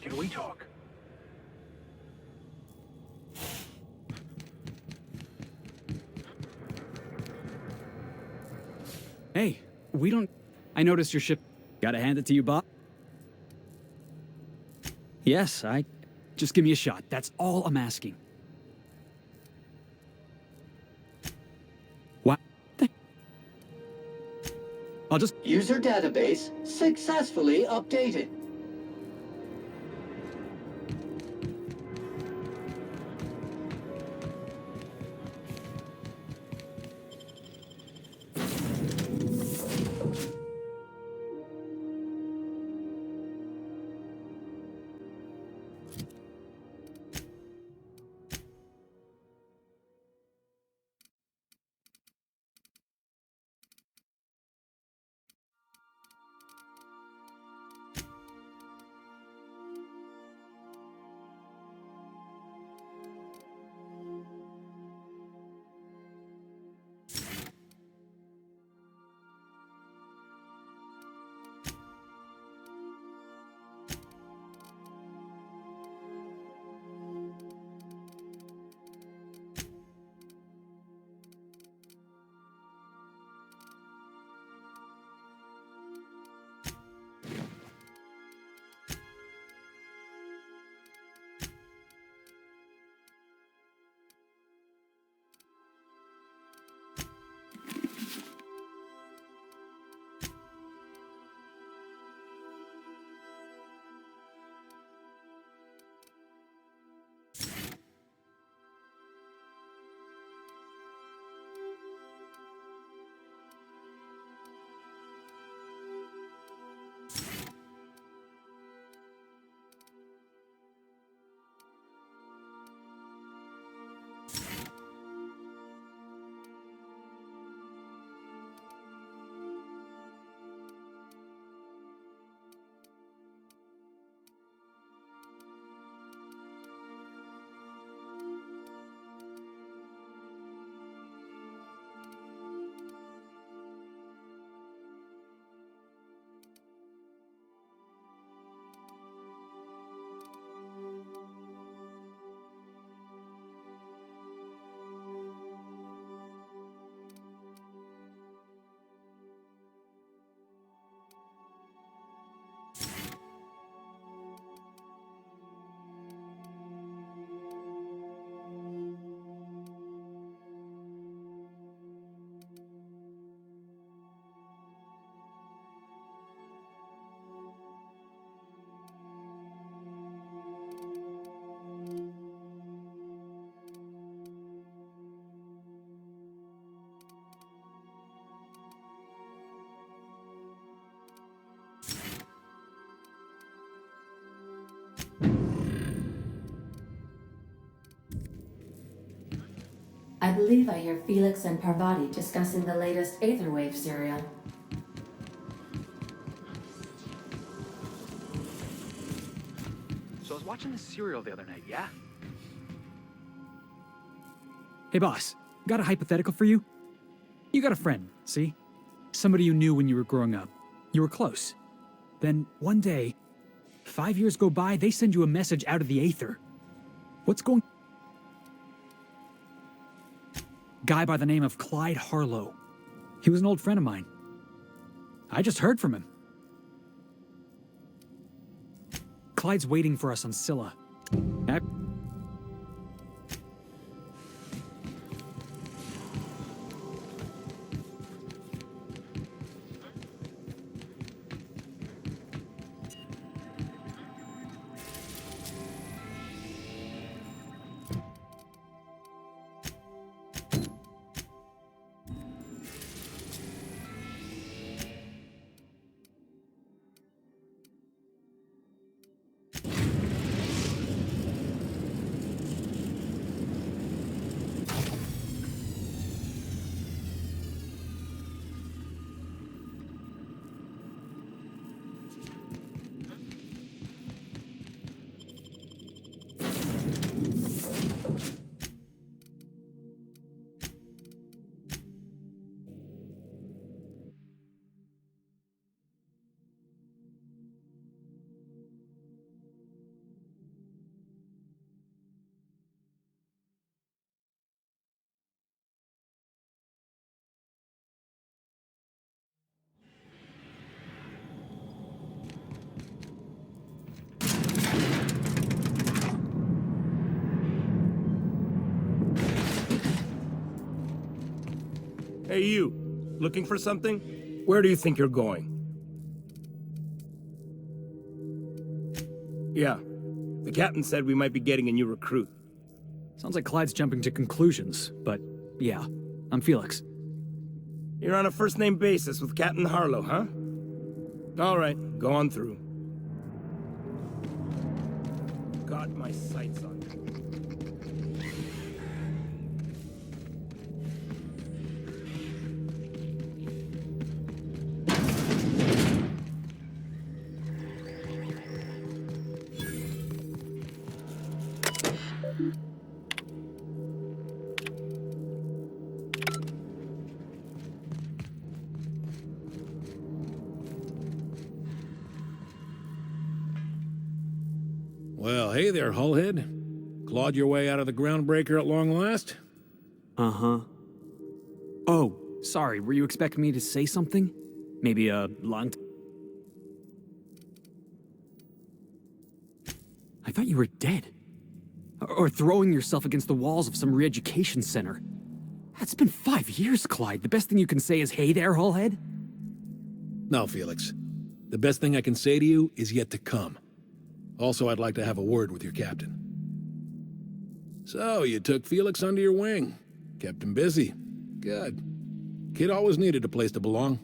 Can we talk? Hey, we don't... I noticed your ship... Gotta hand it to you, Bob. Yes, Just give me a shot. That's all I'm asking. What? I'll just... User database successfully updated. I believe I hear Felix and Parvati discussing the latest Aetherwave serial. So I was watching this serial the other night, yeah? Hey, boss. Got a hypothetical for you? You got a friend, see? Somebody you knew when you were growing up. You were close. Then, one day, 5 years go by, they send you a message out of the Aether. What's going... Guy by the name of Clyde Harlow. He was an old friend of mine. I just heard from him. Clyde's waiting for us on Scylla. Hey, you. Looking for something? Where do you think you're going? Yeah. The captain said we might be getting a new recruit. Sounds like Clyde's jumping to conclusions, but yeah, I'm Felix. You're on a first-name basis with Captain Harlow, huh? All right, go on through. Got my sights on you. Well, hey there, Hullhead. Clawed your way out of the groundbreaker at long last? Uh-huh. Oh, sorry, were you expecting me to say something? Maybe a long... I thought you were dead. Or throwing yourself against the walls of some re-education center. It's been 5 years, Clyde. The best thing you can say is, hey there, Hullhead? No, Felix. The best thing I can say to you is yet to come. Also, I'd like to have a word with your captain. So, you took Felix under your wing. Kept him busy. Good. Kid always needed a place to belong.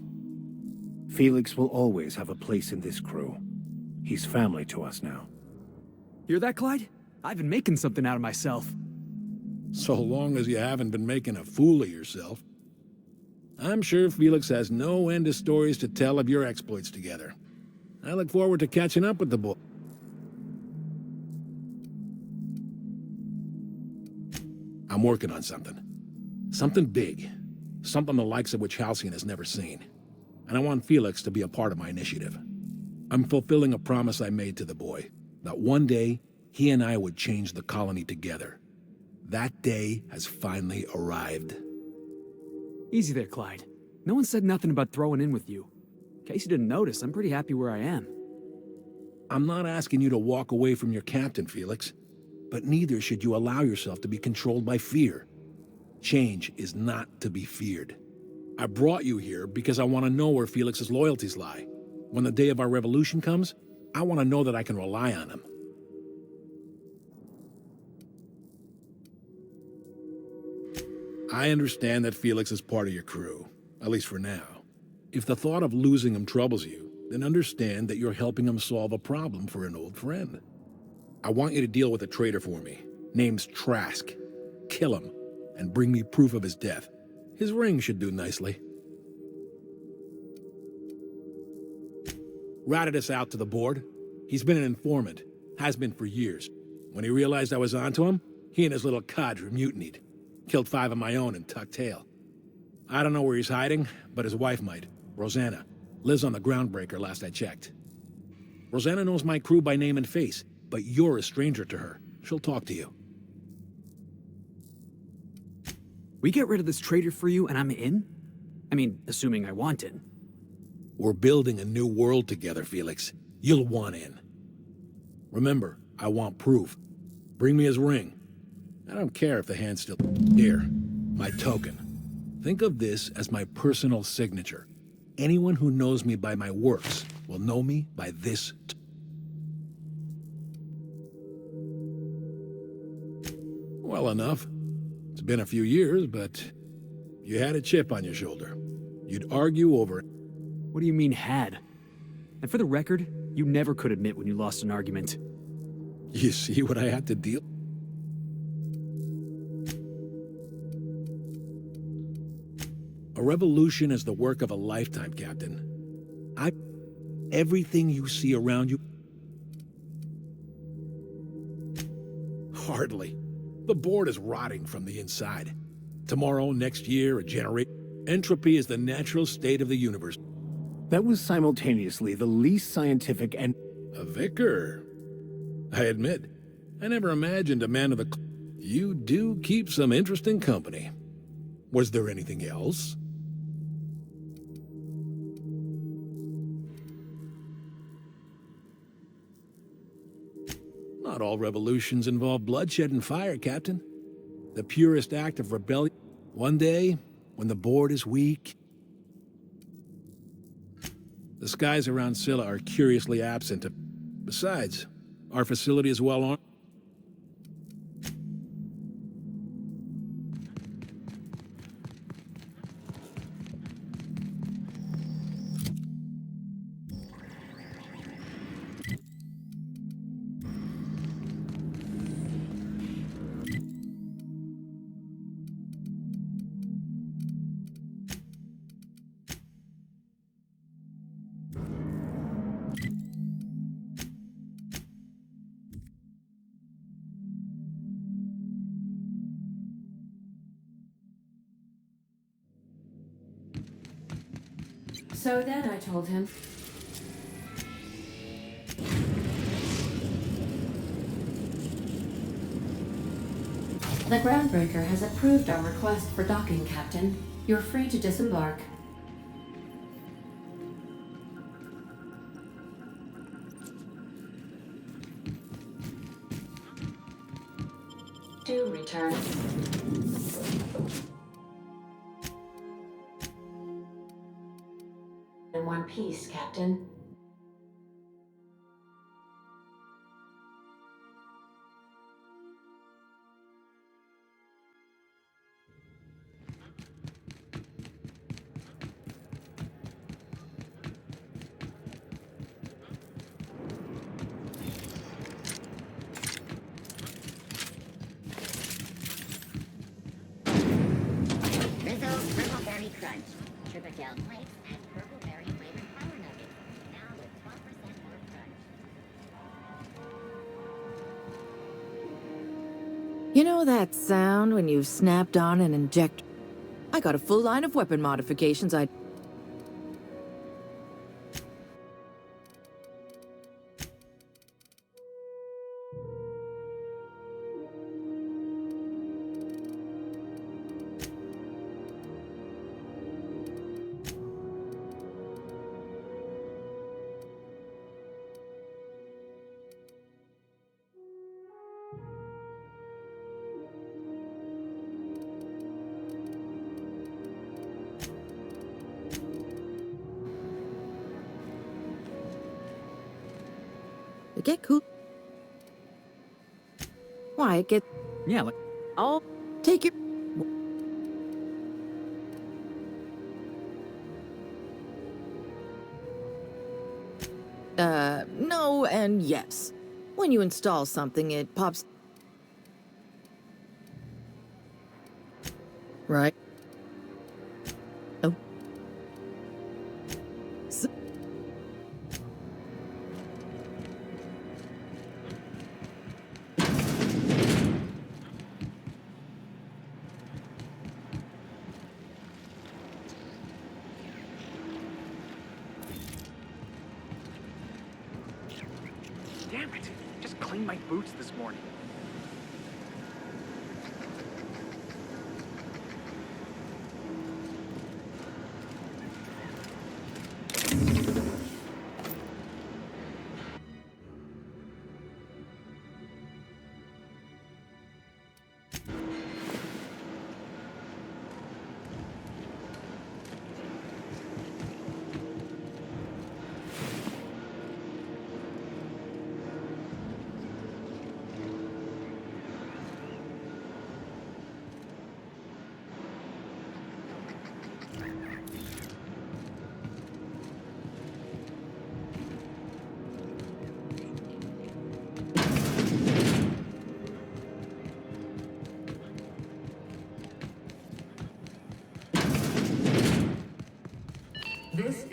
Felix will always have a place in this crew. He's family to us now. Hear that, Clyde? I've been making something out of myself. So long as you haven't been making a fool of yourself. I'm sure Felix has no end of stories to tell of your exploits together. I look forward to catching up with the boy. I'm working on something. Something big. Something the likes of which Halcyon has never seen. And I want Felix to be a part of my initiative. I'm fulfilling a promise I made to the boy, that one day, he and I would change the colony together. That day has finally arrived. Easy there, Clyde. No one said nothing about throwing in with you. In case you didn't notice, I'm pretty happy where I am. I'm not asking you to walk away from your captain, Felix. But neither should you allow yourself to be controlled by fear. Change is not to be feared. I brought you here because I want to know where Felix's loyalties lie. When the day of our revolution comes, I want to know that I can rely on him. I understand that Felix is part of your crew, at least for now. If the thought of losing him troubles you, then understand that you're helping him solve a problem for an old friend. I want you to deal with a traitor for me. Name's Trask. Kill him, and bring me proof of his death. His ring should do nicely. Ratted us out to the board. He's been an informant. Has been for years. When he realized I was onto him, he and his little cadre mutinied. Killed 5 of my own and tucked tail. I don't know where he's hiding, but his wife might. Rosanna. Lives on the groundbreaker last I checked. Rosanna knows my crew by name and face, but you're a stranger to her. She'll talk to you. We get rid of this traitor for you and I'm in? I mean, assuming I want in. We're building a new world together, Felix. You'll want in. Remember, I want proof. Bring me his ring. I don't care if the hand's still... Here, my token. Think of this as my personal signature. Anyone who knows me by my works will know me by this. Well enough. It's been a few years, but you had a chip on your shoulder. You'd argue over it. What do you mean, had? And for the record, you never could admit when you lost an argument. You see what I had to deal? A revolution is the work of a lifetime, Captain. Everything you see around you... Hardly. The board is rotting from the inside. Tomorrow, next year, a generation... Entropy is the natural state of the universe. That was simultaneously the least scientific and... A vicar. I admit, I never imagined a man of the... You do keep some interesting company. Was there anything else? Not all revolutions involve bloodshed and fire, Captain. The purest act of rebellion. One day, when the board is weak... The skies around Scylla are curiously absent. Besides, our facility is well armed. So then I told him. The Groundbreaker has approved our request for docking, Captain. You're free to disembark. To return. In one piece, Captain. Rizzo's Purple Berry Crunch. Sugar gel flakes and purple berry flavored power nuggets. Now with 12% more crunch. You know that sound when you snapped on an injector? I got a full line of weapon modifications I... Get cool. Why, get... Yeah, like... I'll take your... No and yes. When you install something, it pops... Right. Oh. Damn it! Just cleaned my boots this morning.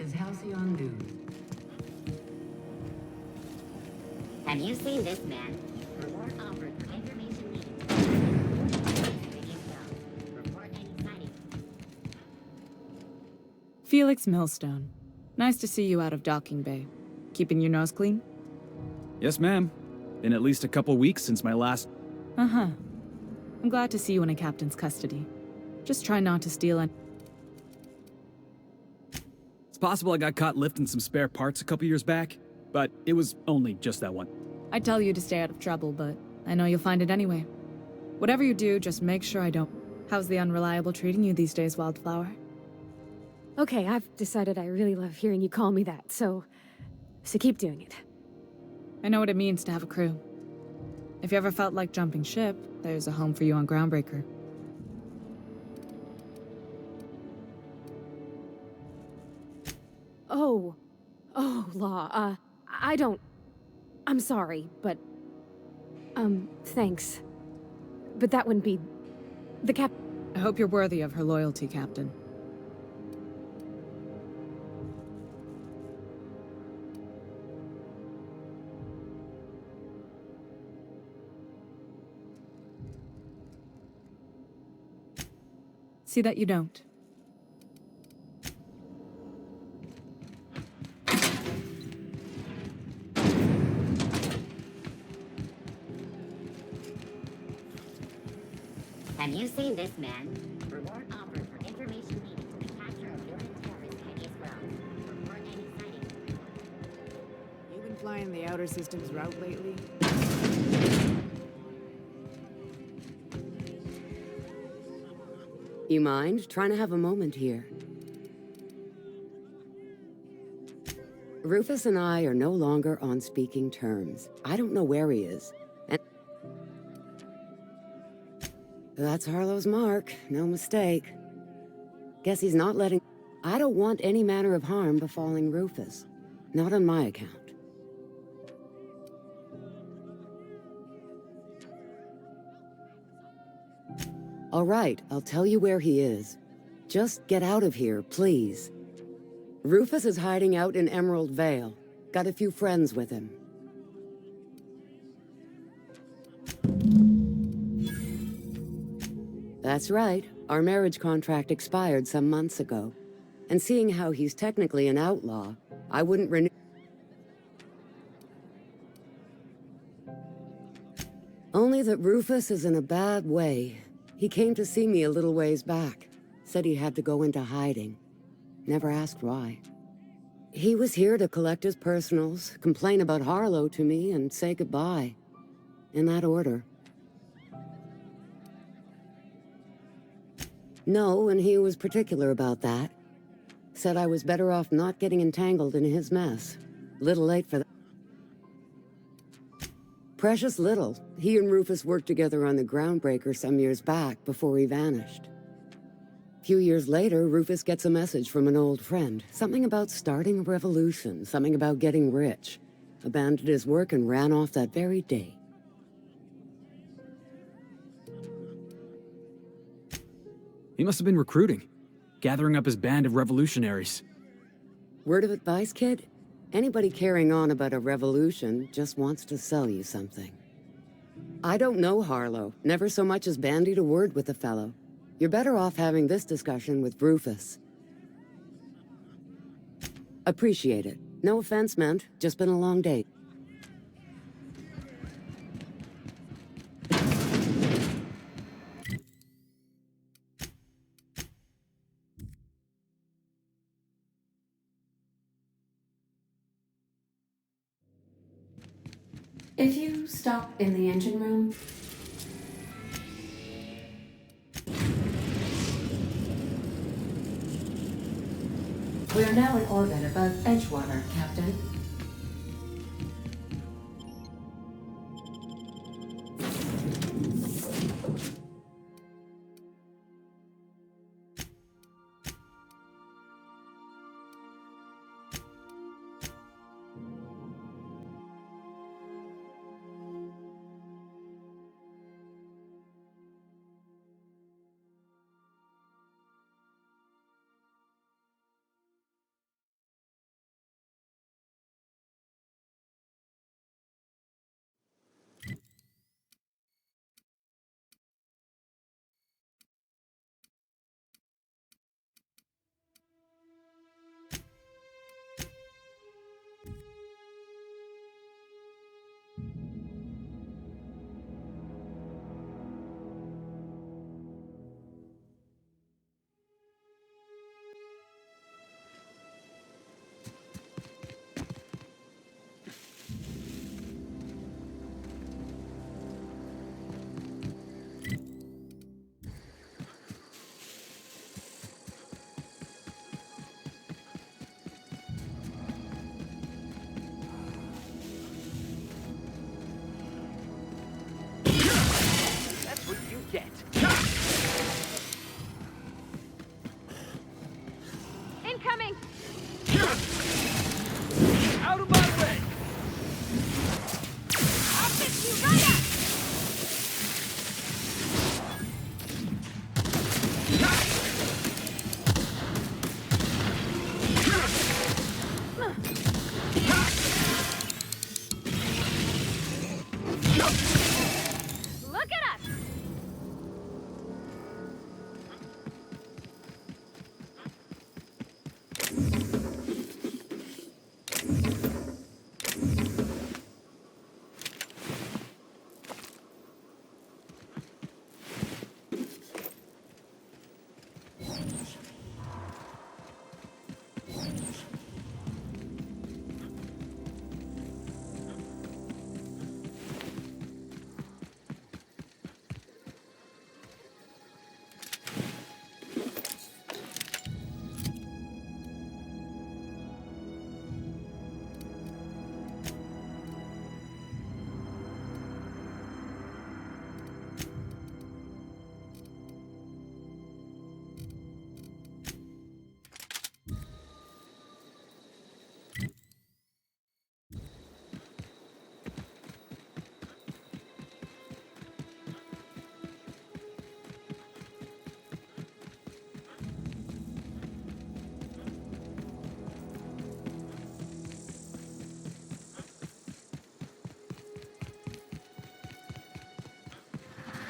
is Halcyon News. Have you seen this man? Reward offered for information needed. Report any sightings. Felix Millstone. Nice to see you out of docking bay. Keeping your nose clean? Yes, ma'am. Been at least a couple weeks since my last... Uh-huh. I'm glad to see you in a captain's custody. Just try not to steal any... It's possible I got caught lifting some spare parts a couple years back, but it was only just that one. I tell you to stay out of trouble, but I know you'll find it anyway. Whatever you do, just make sure I don't... How's the Unreliable treating you these days, Wildflower? Okay, I've decided I really love hearing you call me that, so keep doing it. I know what it means to have a crew. If you ever felt like jumping ship, there's a home for you on Groundbreaker. Oh, Law, I'm sorry, but, thanks. But that wouldn't be... the cap... I hope you're worthy of her loyalty, Captain. See that you don't. Have you seen this man? Reward offered for information needed to the capture of villain terrorist Penny Squirrel. Report any sightings. You been flying the Outer Systems route lately? You mind trying to have a moment here? Rufus and I are no longer on speaking terms. I don't know where he is. And that's Harlow's mark, no mistake. Guess he's not letting... I don't want any manner of harm befalling Rufus. Not on my account. All right, I'll tell you where he is. Just get out of here, please. Rufus is hiding out in Emerald Vale. Got a few friends with him. That's right. Our marriage contract expired some months ago. And seeing how he's technically an outlaw, I wouldn't renew... Only that Rufus is in a bad way. He came to see me a little ways back. Said he had to go into hiding. Never asked why. He was here to collect his personals, complain about Harlow to me, and say goodbye. In that order. No, and he was particular about that. Said I was better off not getting entangled in his mess. Little late for that. Precious little. He and Rufus worked together on the Groundbreaker some years back before he vanished. A few years later, Rufus gets a message from an old friend. Something about starting a revolution, something about getting rich. Abandoned his work and ran off that very day. He must have been recruiting, gathering up his band of revolutionaries. Word of advice, kid? Anybody carrying on about a revolution just wants to sell you something. I don't know Harlow, never so much as bandied a word with the fellow. You're better off having this discussion with Rufus. Appreciate it. No offense meant, just been a long day. If you stop in the engine room, we are now in orbit above Edgewater, Captain.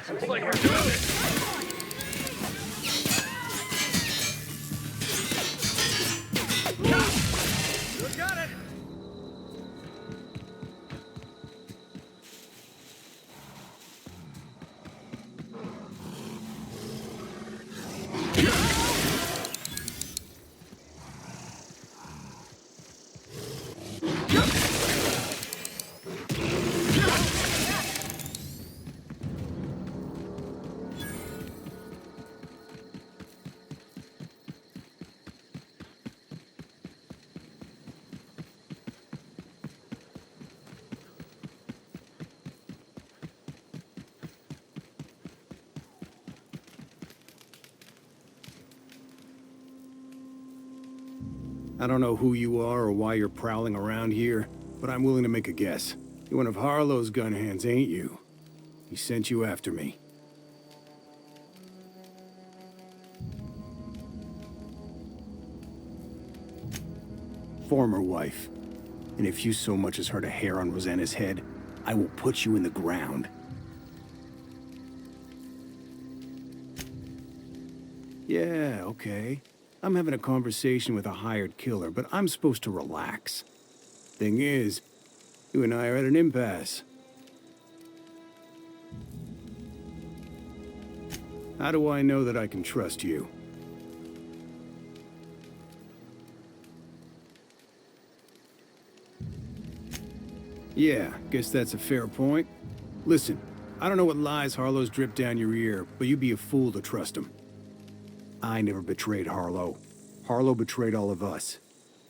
Looks like we're doing this. You got it. I don't know who you are or why you're prowling around here, but I'm willing to make a guess. You're one of Harlow's gun hands, ain't you? He sent you after me. Former wife. And if you so much as hurt a hair on Rosanna's head, I will put you in the ground. Yeah, okay. I'm having a conversation with a hired killer, but I'm supposed to relax. Thing is, you and I are at an impasse. How do I know that I can trust you? Yeah, guess that's a fair point. Listen, I don't know what lies Harlow's dripped down your ear, but you'd be a fool to trust him. I never betrayed Harlow. Harlow betrayed all of us.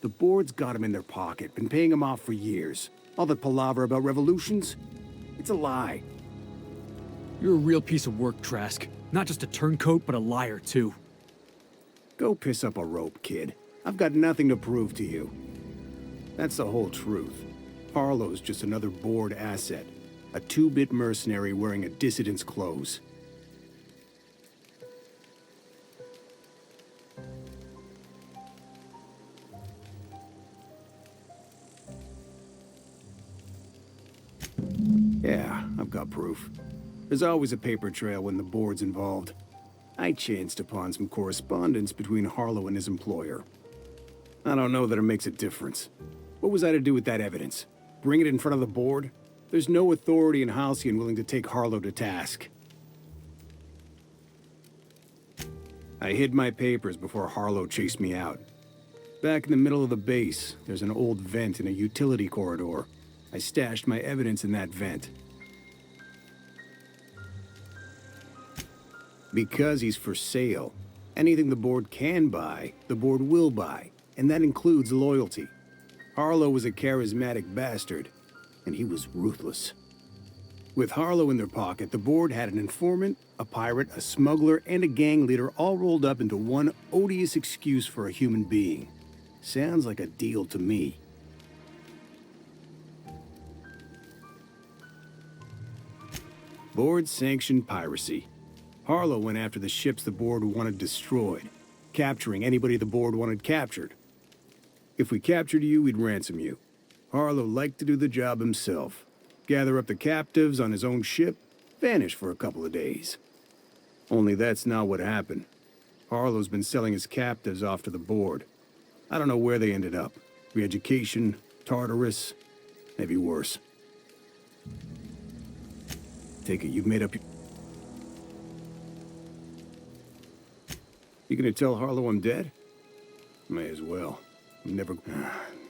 The board's got him in their pocket, been paying him off for years. All that palaver about revolutions? It's a lie. You're a real piece of work, Trask. Not just a turncoat, but a liar, too. Go piss up a rope, kid. I've got nothing to prove to you. That's the whole truth. Harlow's just another board asset. A two-bit mercenary wearing a dissident's clothes. Yeah, I've got proof. There's always a paper trail when the board's involved. I chanced upon some correspondence between Harlow and his employer. I don't know that it makes a difference. What was I to do with that evidence? Bring it in front of the board? There's no authority in Halcyon willing to take Harlow to task. I hid my papers before Harlow chased me out. Back in the middle of the base, there's an old vent in a utility corridor. I stashed my evidence in that vent. Because he's for sale. Anything the board can buy, the board will buy, and that includes loyalty. Harlow was a charismatic bastard, and he was ruthless. With Harlow in their pocket, the board had an informant, a pirate, a smuggler, and a gang leader all rolled up into one odious excuse for a human being. Sounds like a deal to me. Board-sanctioned piracy. Harlow went after the ships the board wanted destroyed, capturing anybody the board wanted captured. If we captured you, we'd ransom you. Harlow liked to do the job himself. Gather up the captives on his own ship, vanish for a couple of days. Only that's not what happened. Harlow's been selling his captives off to the board. I don't know where they ended up. Re-education, Tartarus, maybe worse. Take it, you've made up your... You gonna tell Harlow I'm dead? May as well. I'm never...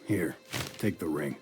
Here, take the ring.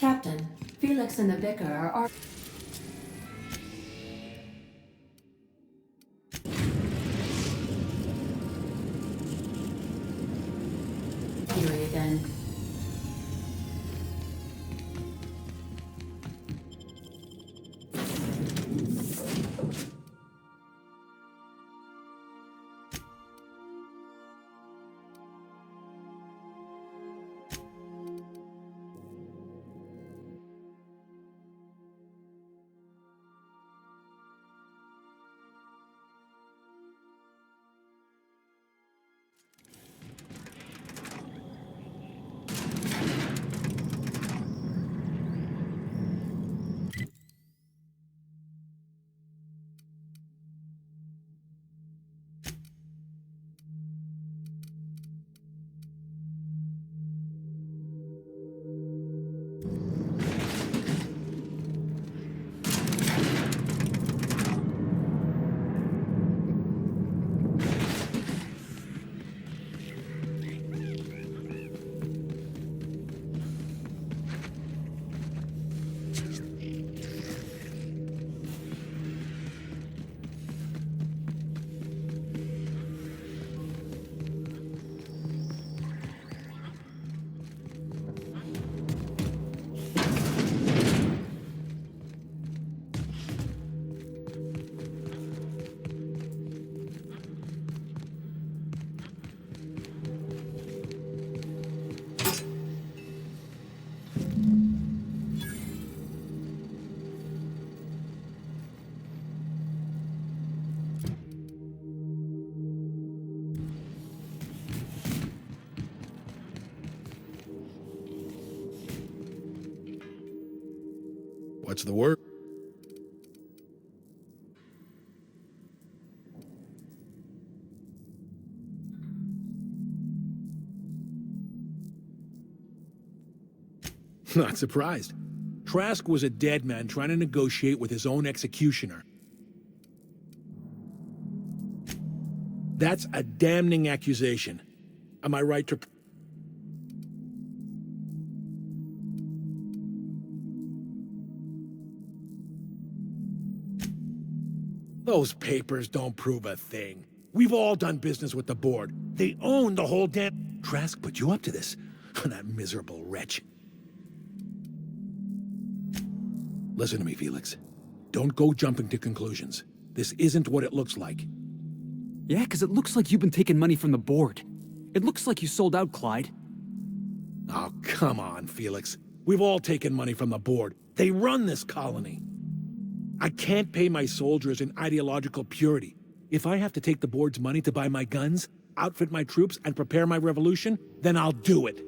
Captain, Felix and the Vicar are arguing again. What's the word? Not surprised. Trask was a dead man trying to negotiate with his own executioner. That's a damning accusation. Am I right to... Those papers don't prove a thing. We've all done business with the board. They own the whole damn... Trask put you up to this. That miserable wretch. Listen to me, Felix. Don't go jumping to conclusions. This isn't what it looks like. Yeah, because it looks like you've been taking money from the board. It looks like you sold out, Clyde. Oh, come on, Felix. We've all taken money from the board. They run this colony. I can't pay my soldiers in ideological purity. If I have to take the board's money to buy my guns, outfit my troops, and prepare my revolution, then I'll do it.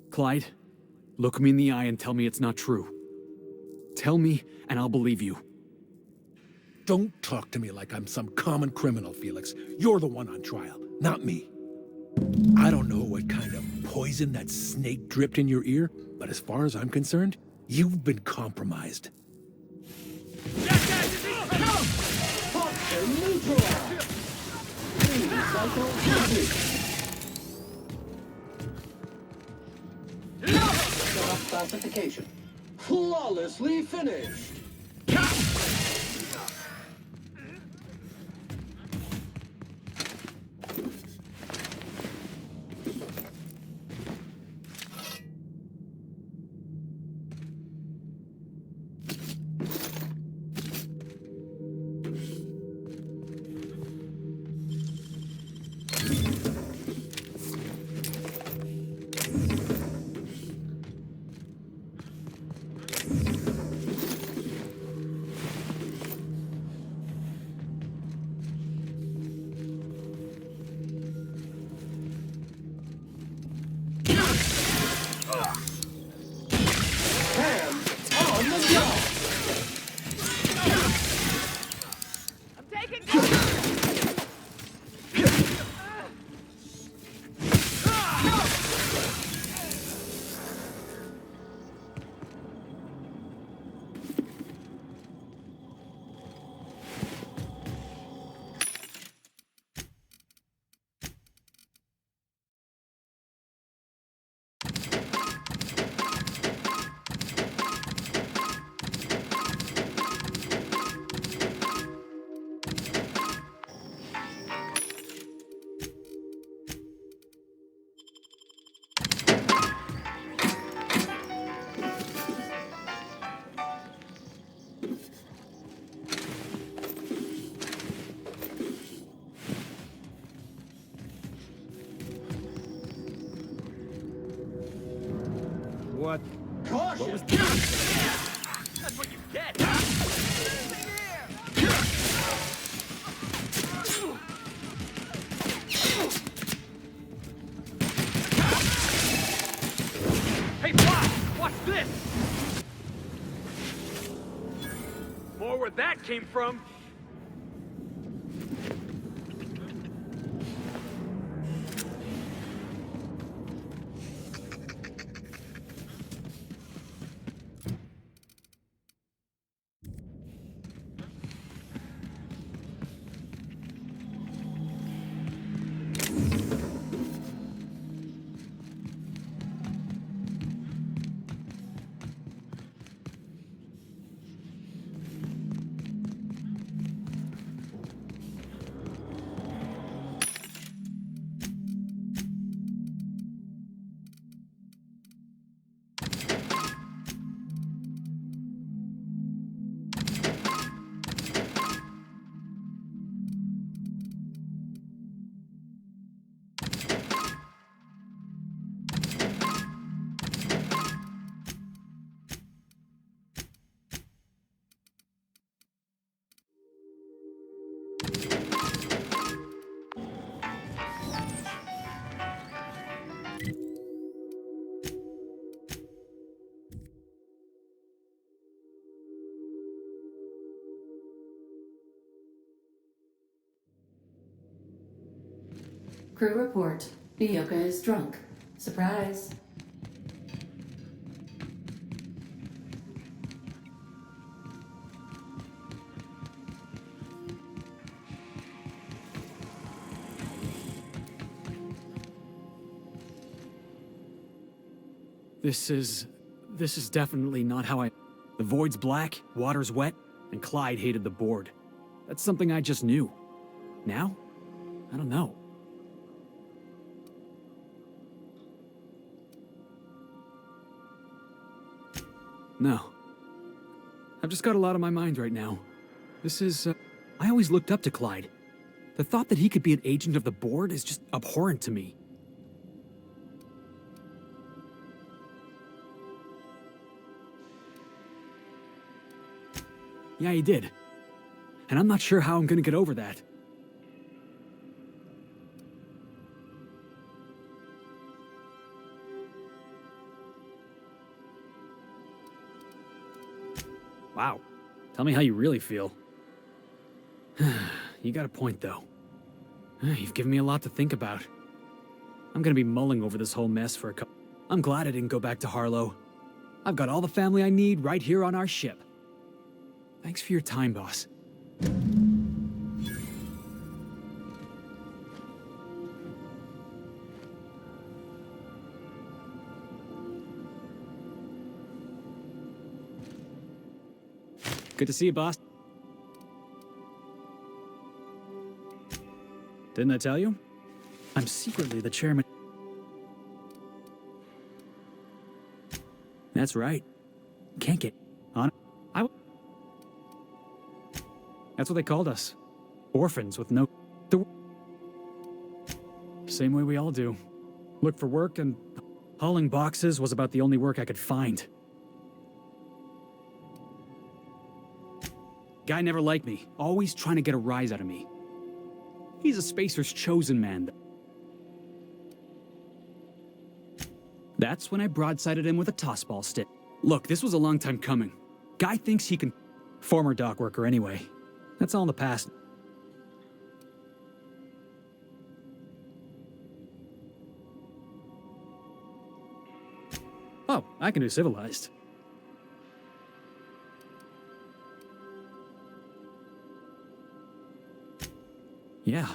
Clyde, look me in the eye and tell me it's not true. Tell me, and I'll believe you. Don't talk to me like I'm some common criminal, Felix. You're the one on trial, not me. I don't know what kind of poison that snake dripped in your ear, but as far as I'm concerned, you've been compromised. Classification. Flawlessly finished. What? Caution! What was That's what you get! Hey, Boss! Watch this! More where that came from! Crew report. Nyoka is drunk. Surprise. This is definitely not how I... The void's black, water's wet, and Clyde hated the board. That's something I just knew. Now? I don't know. No. I've just got a lot on my mind right now. This is, I always looked up to Clyde. The thought that he could be an agent of the board is just abhorrent to me. Yeah, he did. And I'm not sure how I'm gonna get over that. Wow. Tell me how you really feel. You got a point, though. You've given me a lot to think about. I'm gonna be mulling over this whole mess for a couple. I'm glad I didn't go back to Harlow. I've got all the family I need right here on our ship. Thanks for your time, boss. Good to see you, boss. Didn't I tell you? I'm secretly the chairman. That's right. Can't get on. That's what they called us. Orphans with no... Same way we all do. Look for work, and hauling boxes was about the only work I could find. Guy never liked me, always trying to get a rise out of me. He's a spacer's chosen man. That's when I broadsided him with a tossball stick. Look, this was a long time coming. Guy thinks he can... Former dock worker anyway. That's all in the past. Oh, I can do civilized. Yeah.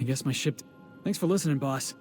I guess my ship... Thanks for listening, boss.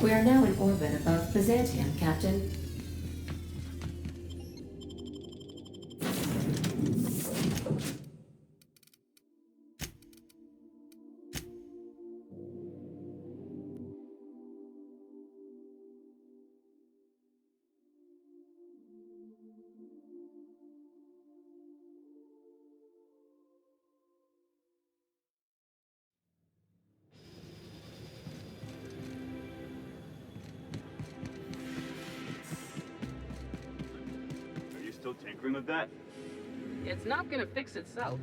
We are now in orbit above Byzantium, Captain. Still tinkering with that? It's not gonna fix itself.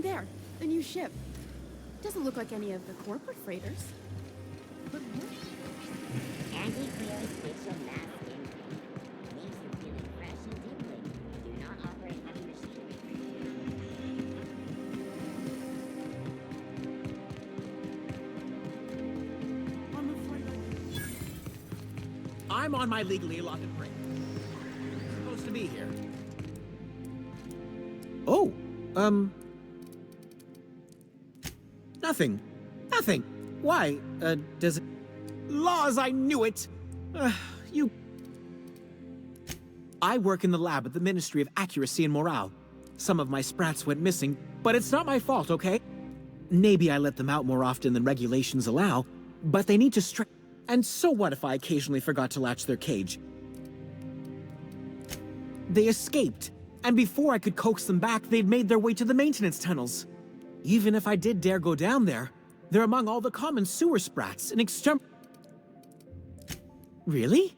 there, the new ship. Doesn't look like any of the corporate freighters. Anti-clear spatial mass intake. Leaves you feeling fresh and tingling. Do not operate heavy machinery. I'm on my legally allotted break. I'm supposed to be here. Oh, nothing. Nothing. Why, does it... Laws, I knew it! You... I work in the lab at the Ministry of Accuracy and Morale. Some of my sprats went missing, but it's not my fault, okay? Maybe I let them out more often than regulations allow, but they need to And so what if I occasionally forgot to latch their cage? They escaped, and before I could coax them back, they'd made their way to the maintenance tunnels. Even if I did dare go down there, they're among all the common sewer sprats and Really?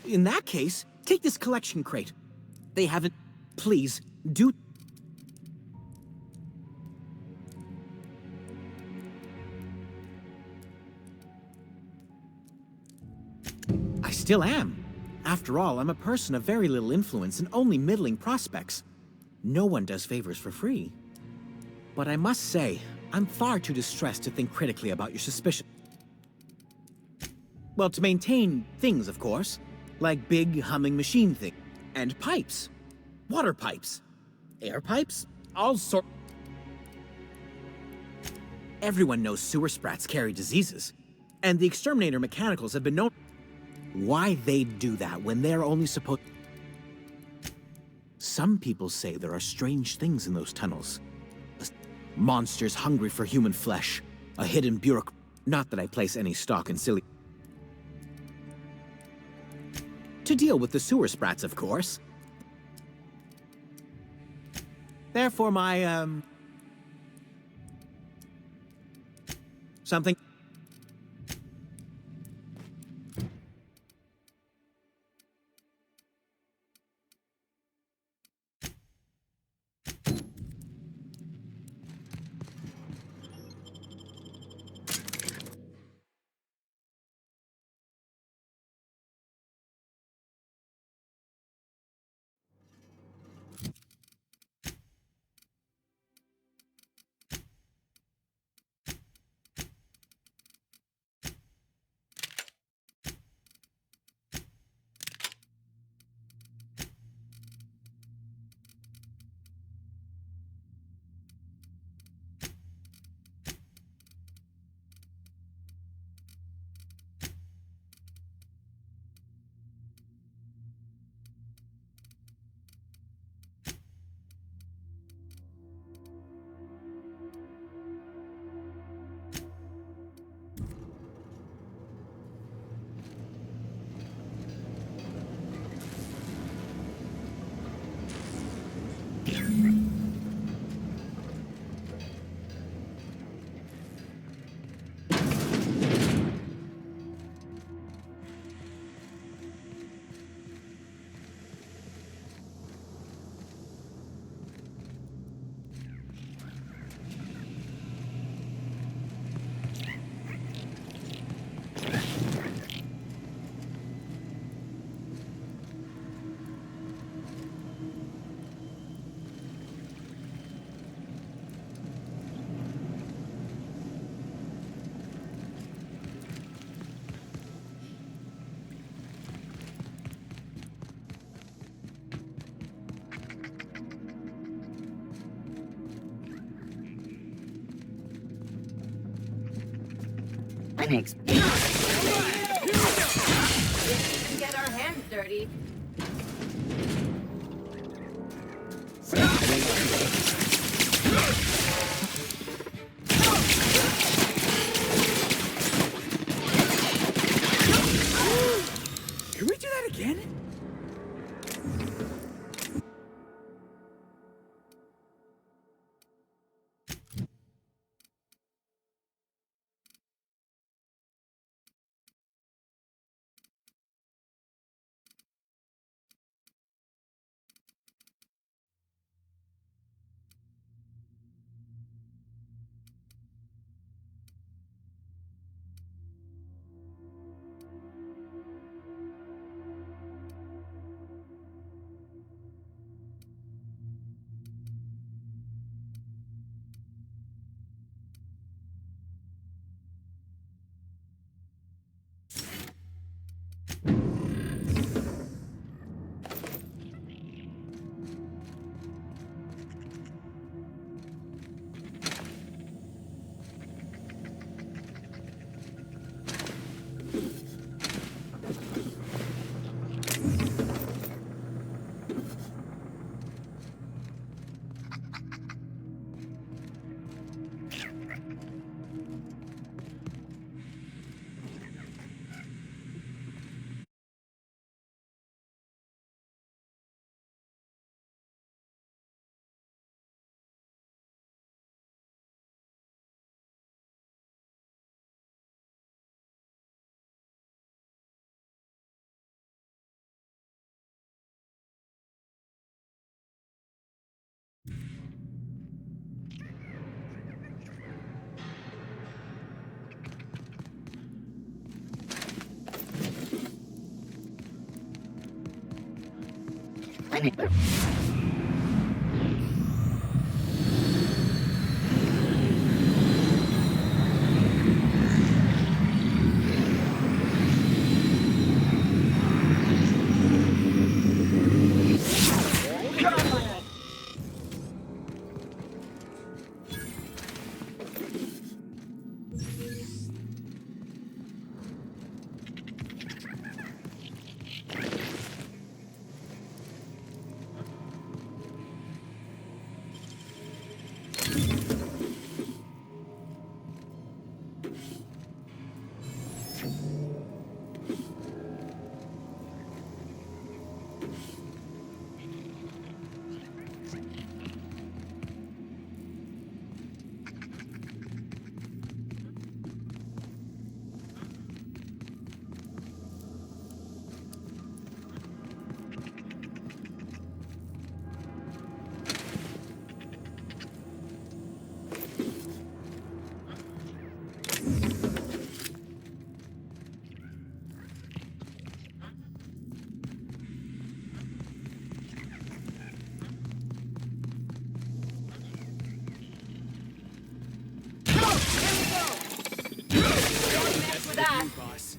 In that case, take this collection crate. They haven't... Please, do... I still am. After all, I'm a person of very little influence and only middling prospects. No one does favors for free. But I must say, I'm far too distressed to think critically about your suspicion. Well, to maintain things, of course. Like big, humming machine things. And pipes. Water pipes. Air pipes. All sort... Everyone knows sewer sprats carry diseases. And the exterminator mechanicals have been known... Why they'd do that when they're only supposed... Some people say there are strange things in those tunnels. Monsters hungry for human flesh. A hidden bureaucrat... Not that I place any stock in silly... To deal with the sewer sprats, of course. Therefore my, something... Thanks. Get our hands dirty. Can we do that again? Boss.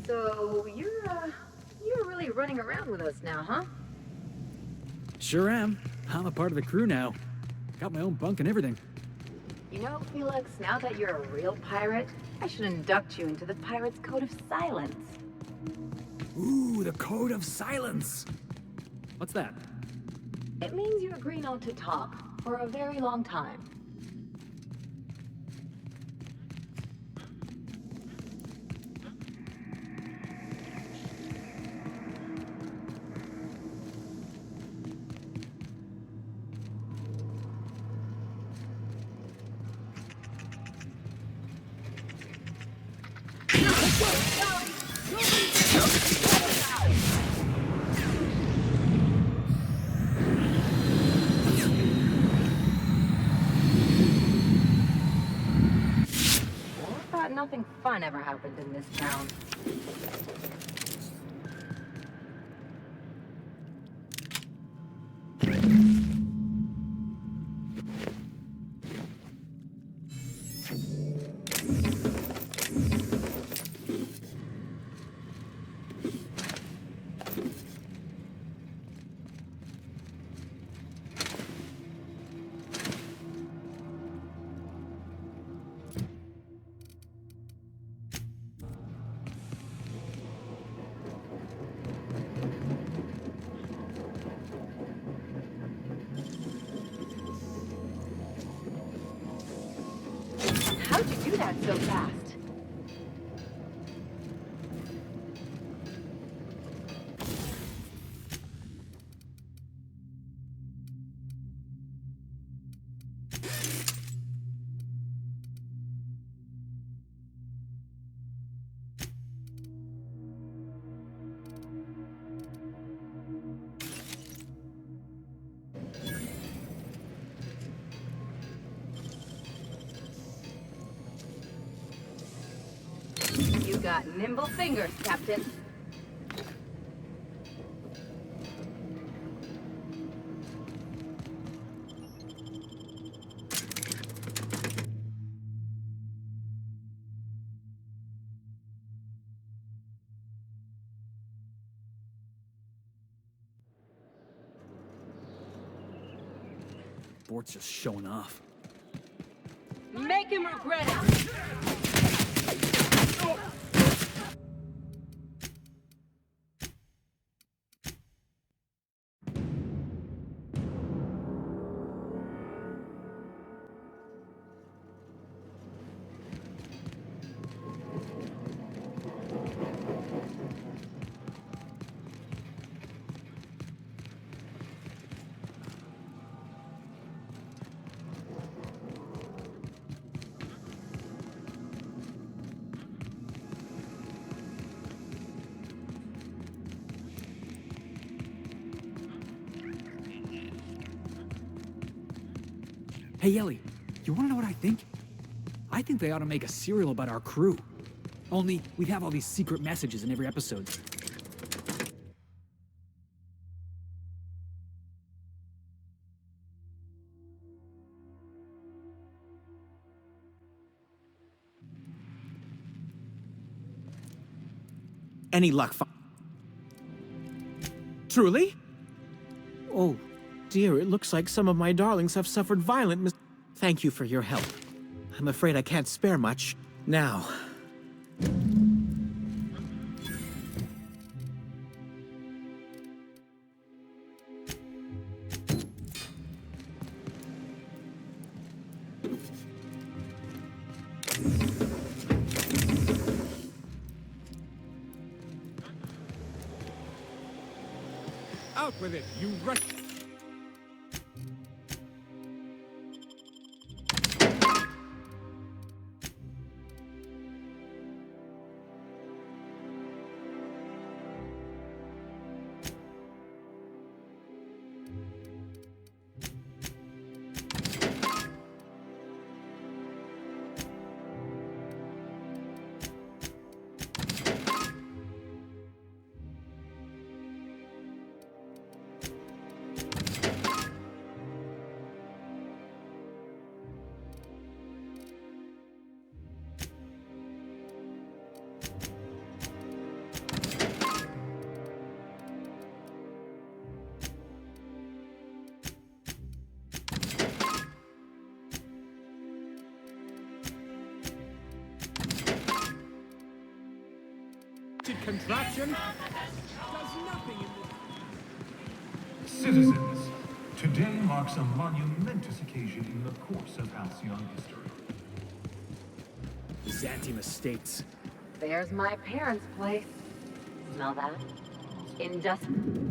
So you're really running around with us now, huh? Sure am. I'm a part of the crew now. Got my own bunk and everything. You know, Felix, now that you're a real pirate, I should induct you into the Pirates' Code of Silence. Ooh, the Code of Silence. What's that? It means you agree not to talk for a very long time. I thought nothing fun ever happened in this town. How'd you do that so fast? You got nimble fingers, Captain. Bort's just showing off. Make him regret it! Hey, Ellie, you wanna know what I think? I think they ought to make a serial about our crew. Only, we'd have all these secret messages in every episode. Any luck? Truly? Oh, dear, it looks like some of my darlings have suffered violent Thank you for your help. I'm afraid I can't spare much. Now. Out with it, you rush. Contraption does nothing in Citizens, today marks a monumentous occasion in the course of Halcyon history. Byzantium Estates. There's my parents' place. Smell that? Industrial.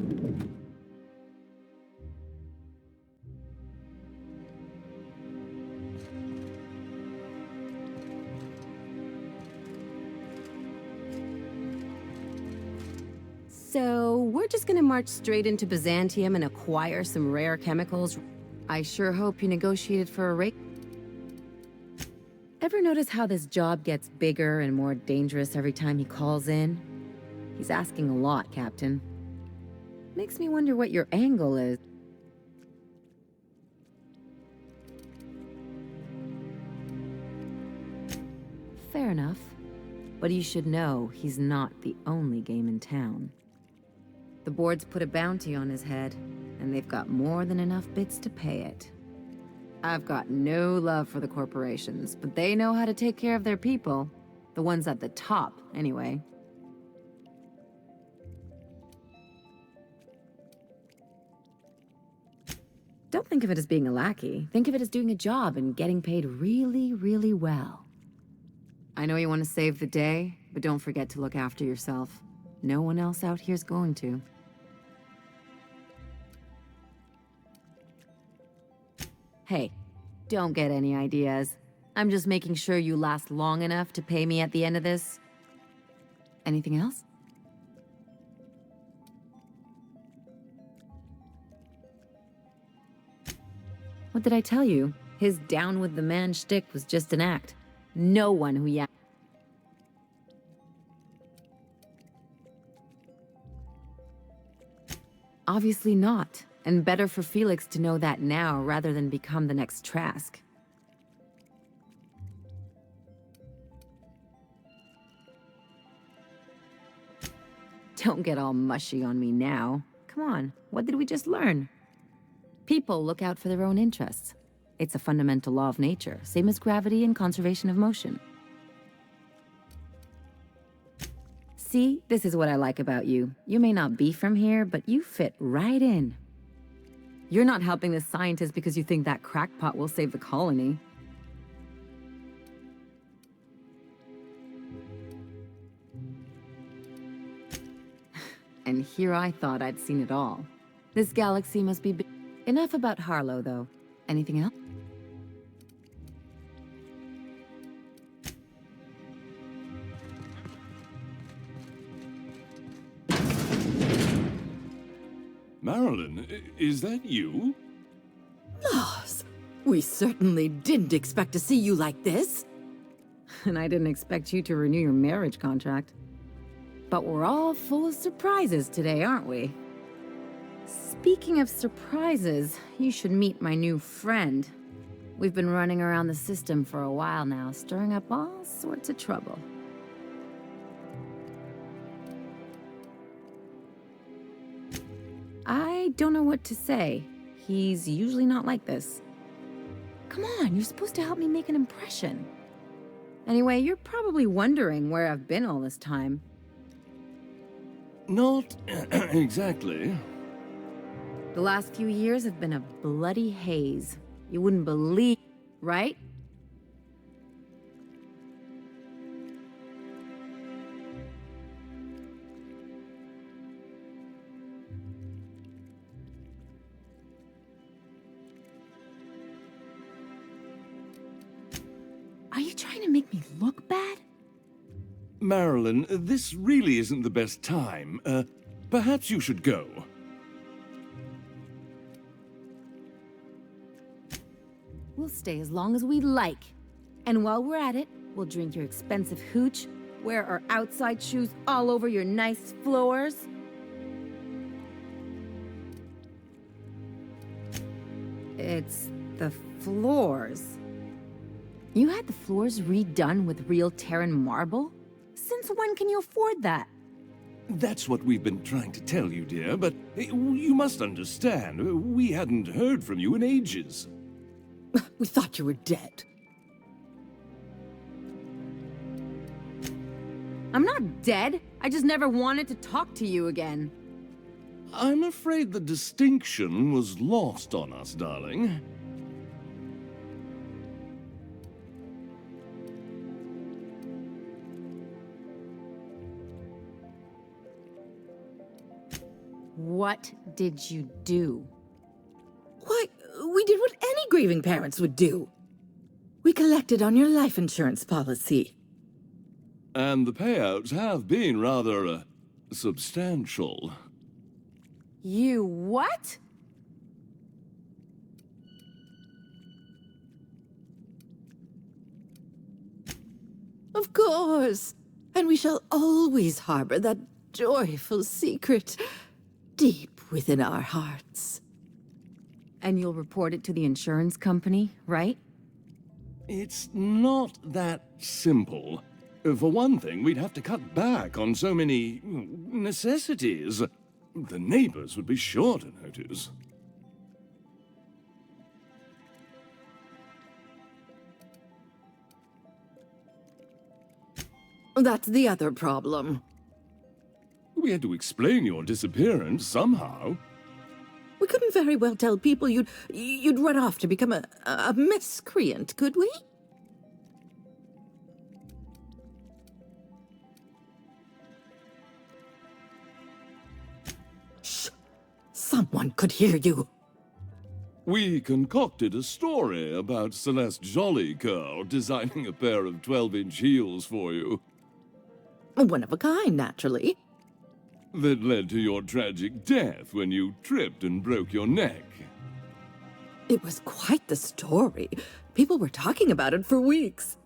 So, we're just gonna march straight into Byzantium and acquire some rare chemicals. I sure hope you negotiated for a rate. Ever notice how this job gets bigger and more dangerous every time he calls in? He's asking a lot, Captain. Makes me wonder what your angle is. Fair enough. But you should know he's not the only game in town. The board's put a bounty on his head, and they've got more than enough bits to pay it. I've got no love for the corporations, but they know how to take care of their people. The ones at the top, anyway. Don't think of it as being a lackey. Think of it as doing a job and getting paid really, really well. I know you want to save the day, but don't forget to look after yourself. No one else out here's going to. Hey, don't get any ideas. I'm just making sure you last long enough to pay me at the end of this. Anything else? What did I tell you? His down with the man shtick was just an act. No one who Obviously not. And better for Felix to know that now rather than become the next Trask. Don't get all mushy on me now. Come on, what did we just learn? People look out for their own interests. It's a fundamental law of nature, same as gravity and conservation of motion. See, this is what I like about you. You may not be from here, but you fit right in. You're not helping this scientist because you think that crackpot will save the colony. And here I thought I'd seen it all. This galaxy must be big. Enough about Harlow, though. Anything else? Marilyn, is that you? Moss, we certainly didn't expect to see you like this. And I didn't expect you to renew your marriage contract. But we're all full of surprises today, aren't we? Speaking of surprises, you should meet my new friend. We've been running around the system for a while now, stirring up all sorts of trouble. I don't know what to say. He's usually not like this. Come on, you're supposed to help me make an impression. Anyway, you're probably wondering where I've been all this time. Not exactly. The last few years have been a bloody haze. You wouldn't believe, right? Are you trying to make me look bad? Marilyn, this really isn't the best time. Perhaps you should go. We'll stay as long as we like. And while we're at it, we'll drink your expensive hooch, wear our outside shoes all over your nice floors. It's the floors. You had the floors redone with real Terran marble? Since when can you afford that? That's what we've been trying to tell you, dear, but you must understand, we hadn't heard from you in ages. We thought you were dead. I'm not dead. I just never wanted to talk to you again. I'm afraid the distinction was lost on us, darling. What did you do? Why, we did what any grieving parents would do. We collected on your life insurance policy. And the payouts have been rather, substantial. You what? Of course. And we shall always harbor that joyful secret deep within our hearts. And you'll report it to the insurance company, right? It's not that simple. For one thing, we'd have to cut back on so many necessities. The neighbors would be sure to notice. That's the other problem. We had to explain your disappearance somehow. We couldn't very well tell people you'd run off to become a miscreant, could we? Shh! Someone could hear you. We concocted a story about Celeste Jollycurl designing a pair of 12-inch heels for you. One of a kind, naturally. That led to your tragic death when you tripped and broke your neck. It was quite the story. People were talking about it for weeks.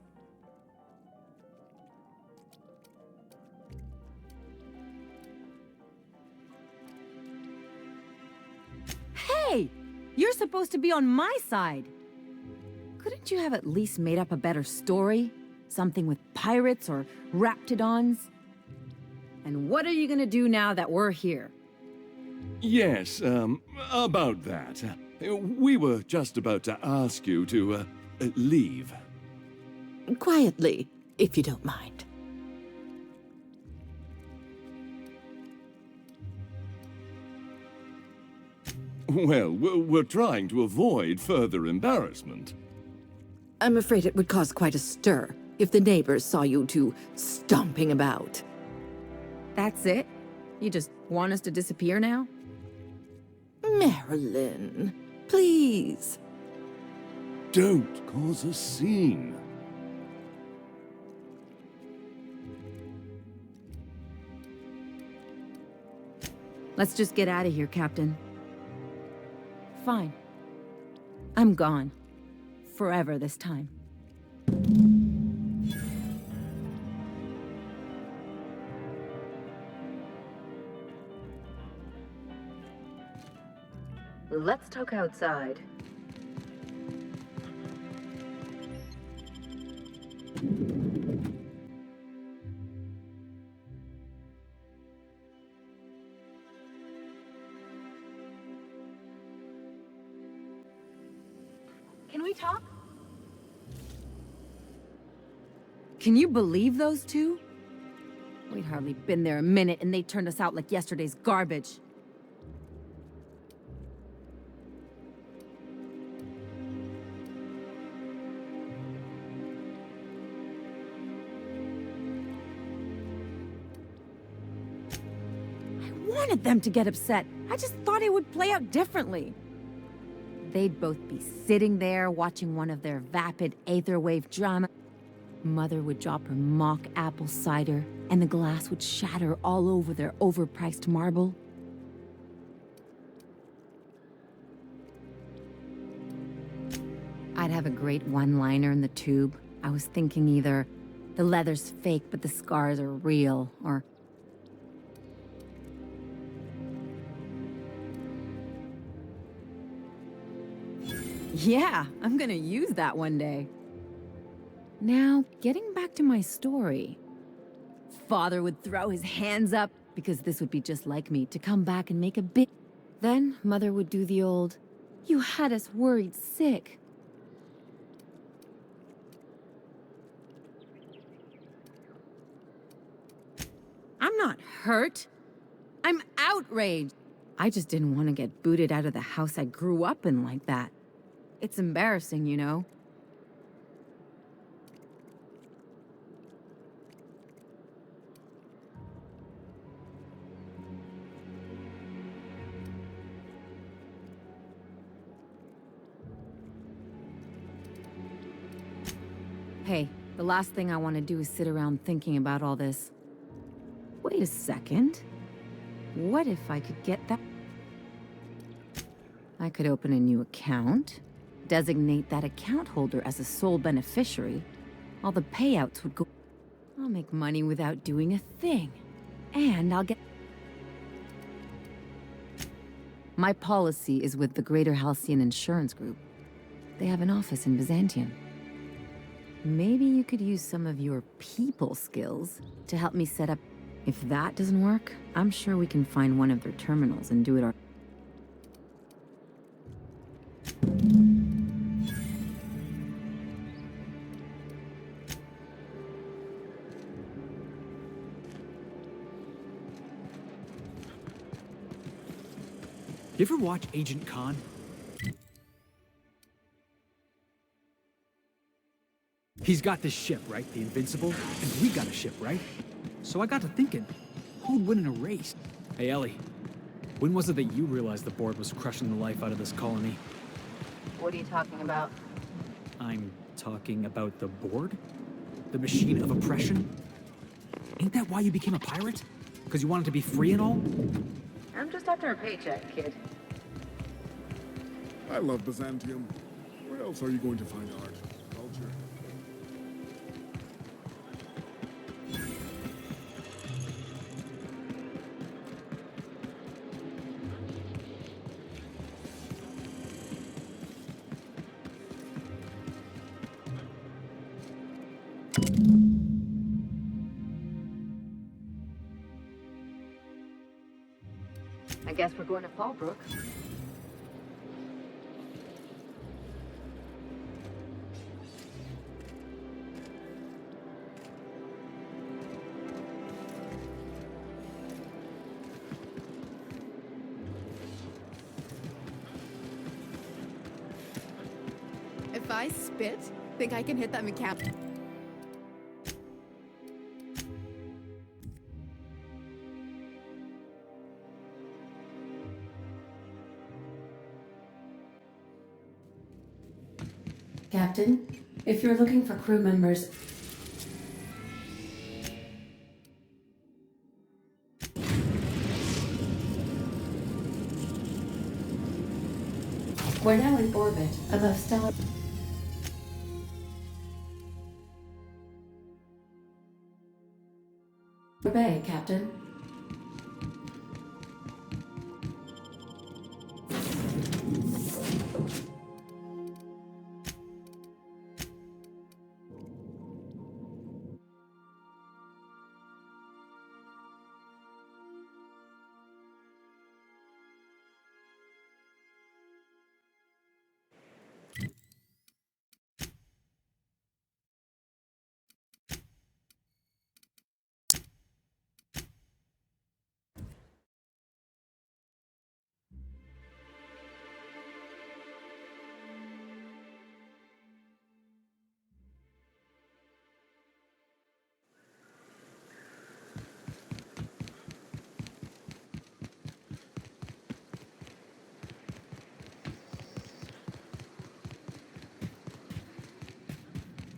Hey! You're supposed to be on my side! Couldn't you have at least made up a better story? Something with pirates or raptidons? And what are you gonna do now that we're here? Yes, about that. We were just about to ask you to, leave. Quietly, if you don't mind. Well, we're trying to avoid further embarrassment. I'm afraid it would cause quite a stir if the neighbors saw you two stomping about. That's it? You just want us to disappear now? Marilyn, please. Don't cause a scene. Let's just get out of here, Captain. Fine. I'm gone. Forever this time. Let's talk outside. Can we talk? Can you believe those two? We'd hardly been there a minute and they turned us out like yesterday's garbage. I wanted them to get upset. I just thought it would play out differently. They'd both be sitting there watching one of their vapid aetherwave drama. Mother would drop her mock apple cider, and the glass would shatter all over their overpriced marble. I'd have a great one-liner in the tube. I was thinking either the leather's fake but the scars are real, or yeah, I'm gonna use that one day. Now, getting back to my story. Father would throw his hands up, because this would be just like me, to come back and make a big... Then Mother would do the old, "You had us worried sick." I'm not hurt. I'm outraged. I just didn't want to get booted out of the house I grew up in like that. It's embarrassing, you know? Hey, the last thing I want to do is sit around thinking about all this. Wait a second. What if I could get that? I could open a new account, designate that account holder as a sole beneficiary. All the payouts would go... I'll make money without doing a thing. And I'll get... My policy is with the Greater Halcyon Insurance Group. They have an office in Byzantium. Maybe you could use some of your people skills to help me set up... If that doesn't work, I'm sure we can find one of their terminals and do it our... You ever watch Agent Khan? He's got this ship, right? The Invincible? And we got a ship, right? So I got to thinking, who'd win in a race? Hey, Ellie, when was it that you realized the board was crushing the life out of this colony? What are you talking about? I'm talking about the board? The machine of oppression? Ain't that why you became a pirate? Because you wanted to be free and all? I'm just after a paycheck, kid. I love Byzantium. Where else are you going to find art, culture? I guess we're going to Fallbrook. If I spit, think I can hit that mechanic? Captain, if you're looking for crew members... We're now in orbit above stellar... Bay, Captain.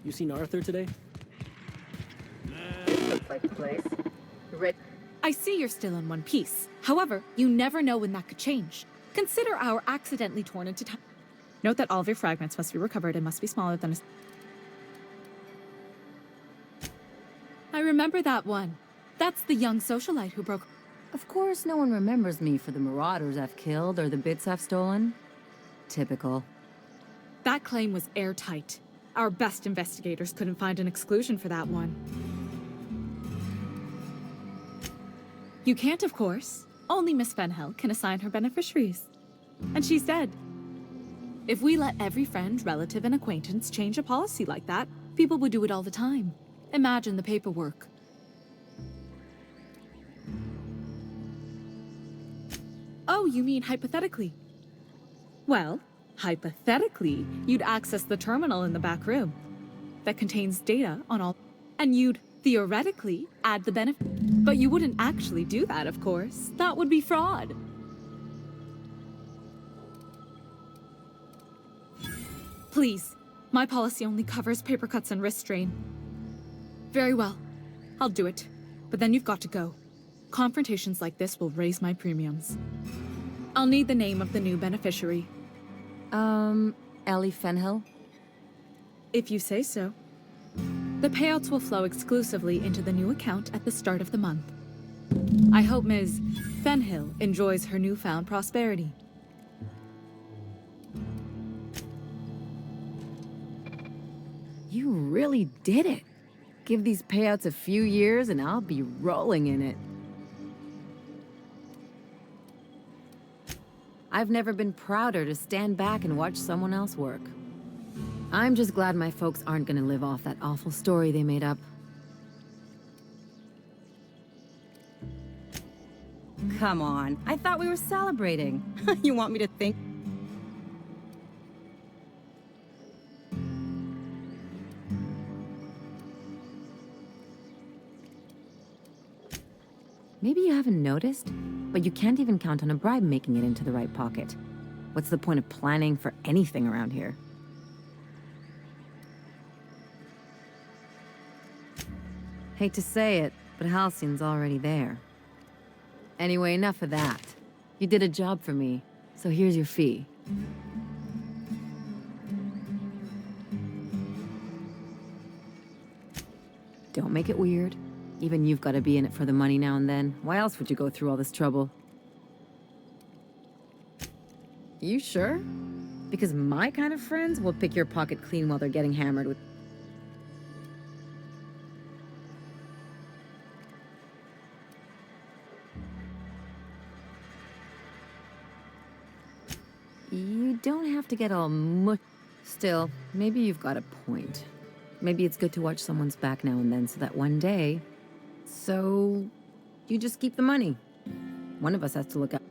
You seen Arthur today? Looks like the place. I see you're still in one piece. However, you never know when that could change. Consider our accidentally torn into time. Note that all of your fragments must be recovered and must be smaller than a... I remember that one. That's the young socialite who broke... Of course no one remembers me for the marauders I've killed or the bits I've stolen. Typical. That claim was airtight. Our best investigators couldn't find an exclusion for that one. You can't, of course. Only Miss Fenhill can assign her beneficiaries. And she's dead. If we let every friend, relative, and acquaintance change a policy like that, people would do it all the time. Imagine the paperwork. Oh, you mean hypothetically? Well, hypothetically, you'd access the terminal in the back room that contains data on all, and you'd theoretically add the benefit. But you wouldn't actually do that, of course. That would be fraud. Please, my policy only covers paper cuts and wrist strain. Very well, I'll do it. But then you've got to go. Confrontations like this will raise my premiums. I'll need the name of the new beneficiary. Ellie Fenhill? If you say so. The payouts will flow exclusively into the new account at the start of the month. I hope Ms. Fenhill enjoys her newfound prosperity. You really did it. Give these payouts a few years and I'll be rolling in it. I've never been prouder to stand back and watch someone else work. I'm just glad my folks aren't gonna live off that awful story they made up. Come on, I thought we were celebrating. You want me to think? Maybe you haven't noticed, but you can't even count on a bribe making it into the right pocket. What's the point of planning for anything around here? Hate to say it, but Halcyon's already there. Anyway, enough of that. You did a job for me, so here's your fee. Don't make it weird. Even you've got to be in it for the money now and then. Why else would you go through all this trouble? You sure? Because my kind of friends will pick your pocket clean while they're getting hammered with... You don't have to get all Still, maybe you've got a point. Maybe it's good to watch someone's back now and then so that one day... So... you just keep the money. One of us has to look up.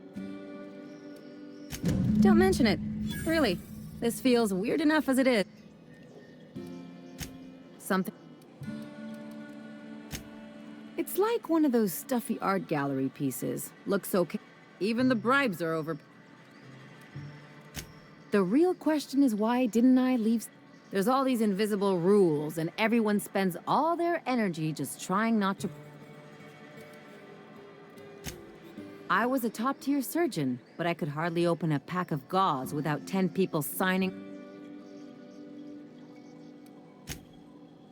Don't mention it. Really. This feels weird enough as it is. Something... It's like one of those stuffy art gallery pieces. Looks okay. Even the bribes are over. The real question is, why didn't I leave? There's all these invisible rules, and everyone spends all their energy just trying not to... I was a top-tier surgeon, but I could hardly open a pack of gauze without 10 people signing.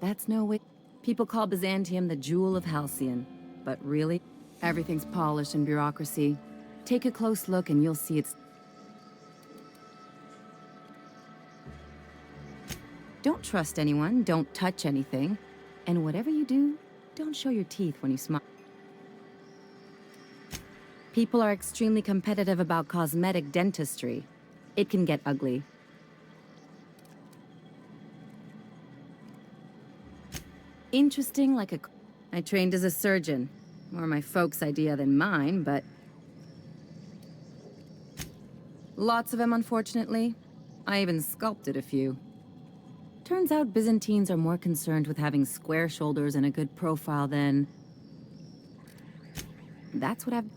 That's no way. People call Byzantium the jewel of Halcyon, but really, everything's polished in bureaucracy. Take a close look and you'll see it's... Don't trust anyone, don't touch anything, and whatever you do, don't show your teeth when you smile. People are extremely competitive about cosmetic dentistry. It can get ugly. Interesting like a... I trained as a surgeon. More my folks' idea than mine, but... Lots of them, unfortunately. I even sculpted a few. Turns out Byzantines are more concerned with having square shoulders and a good profile than... That's what I've...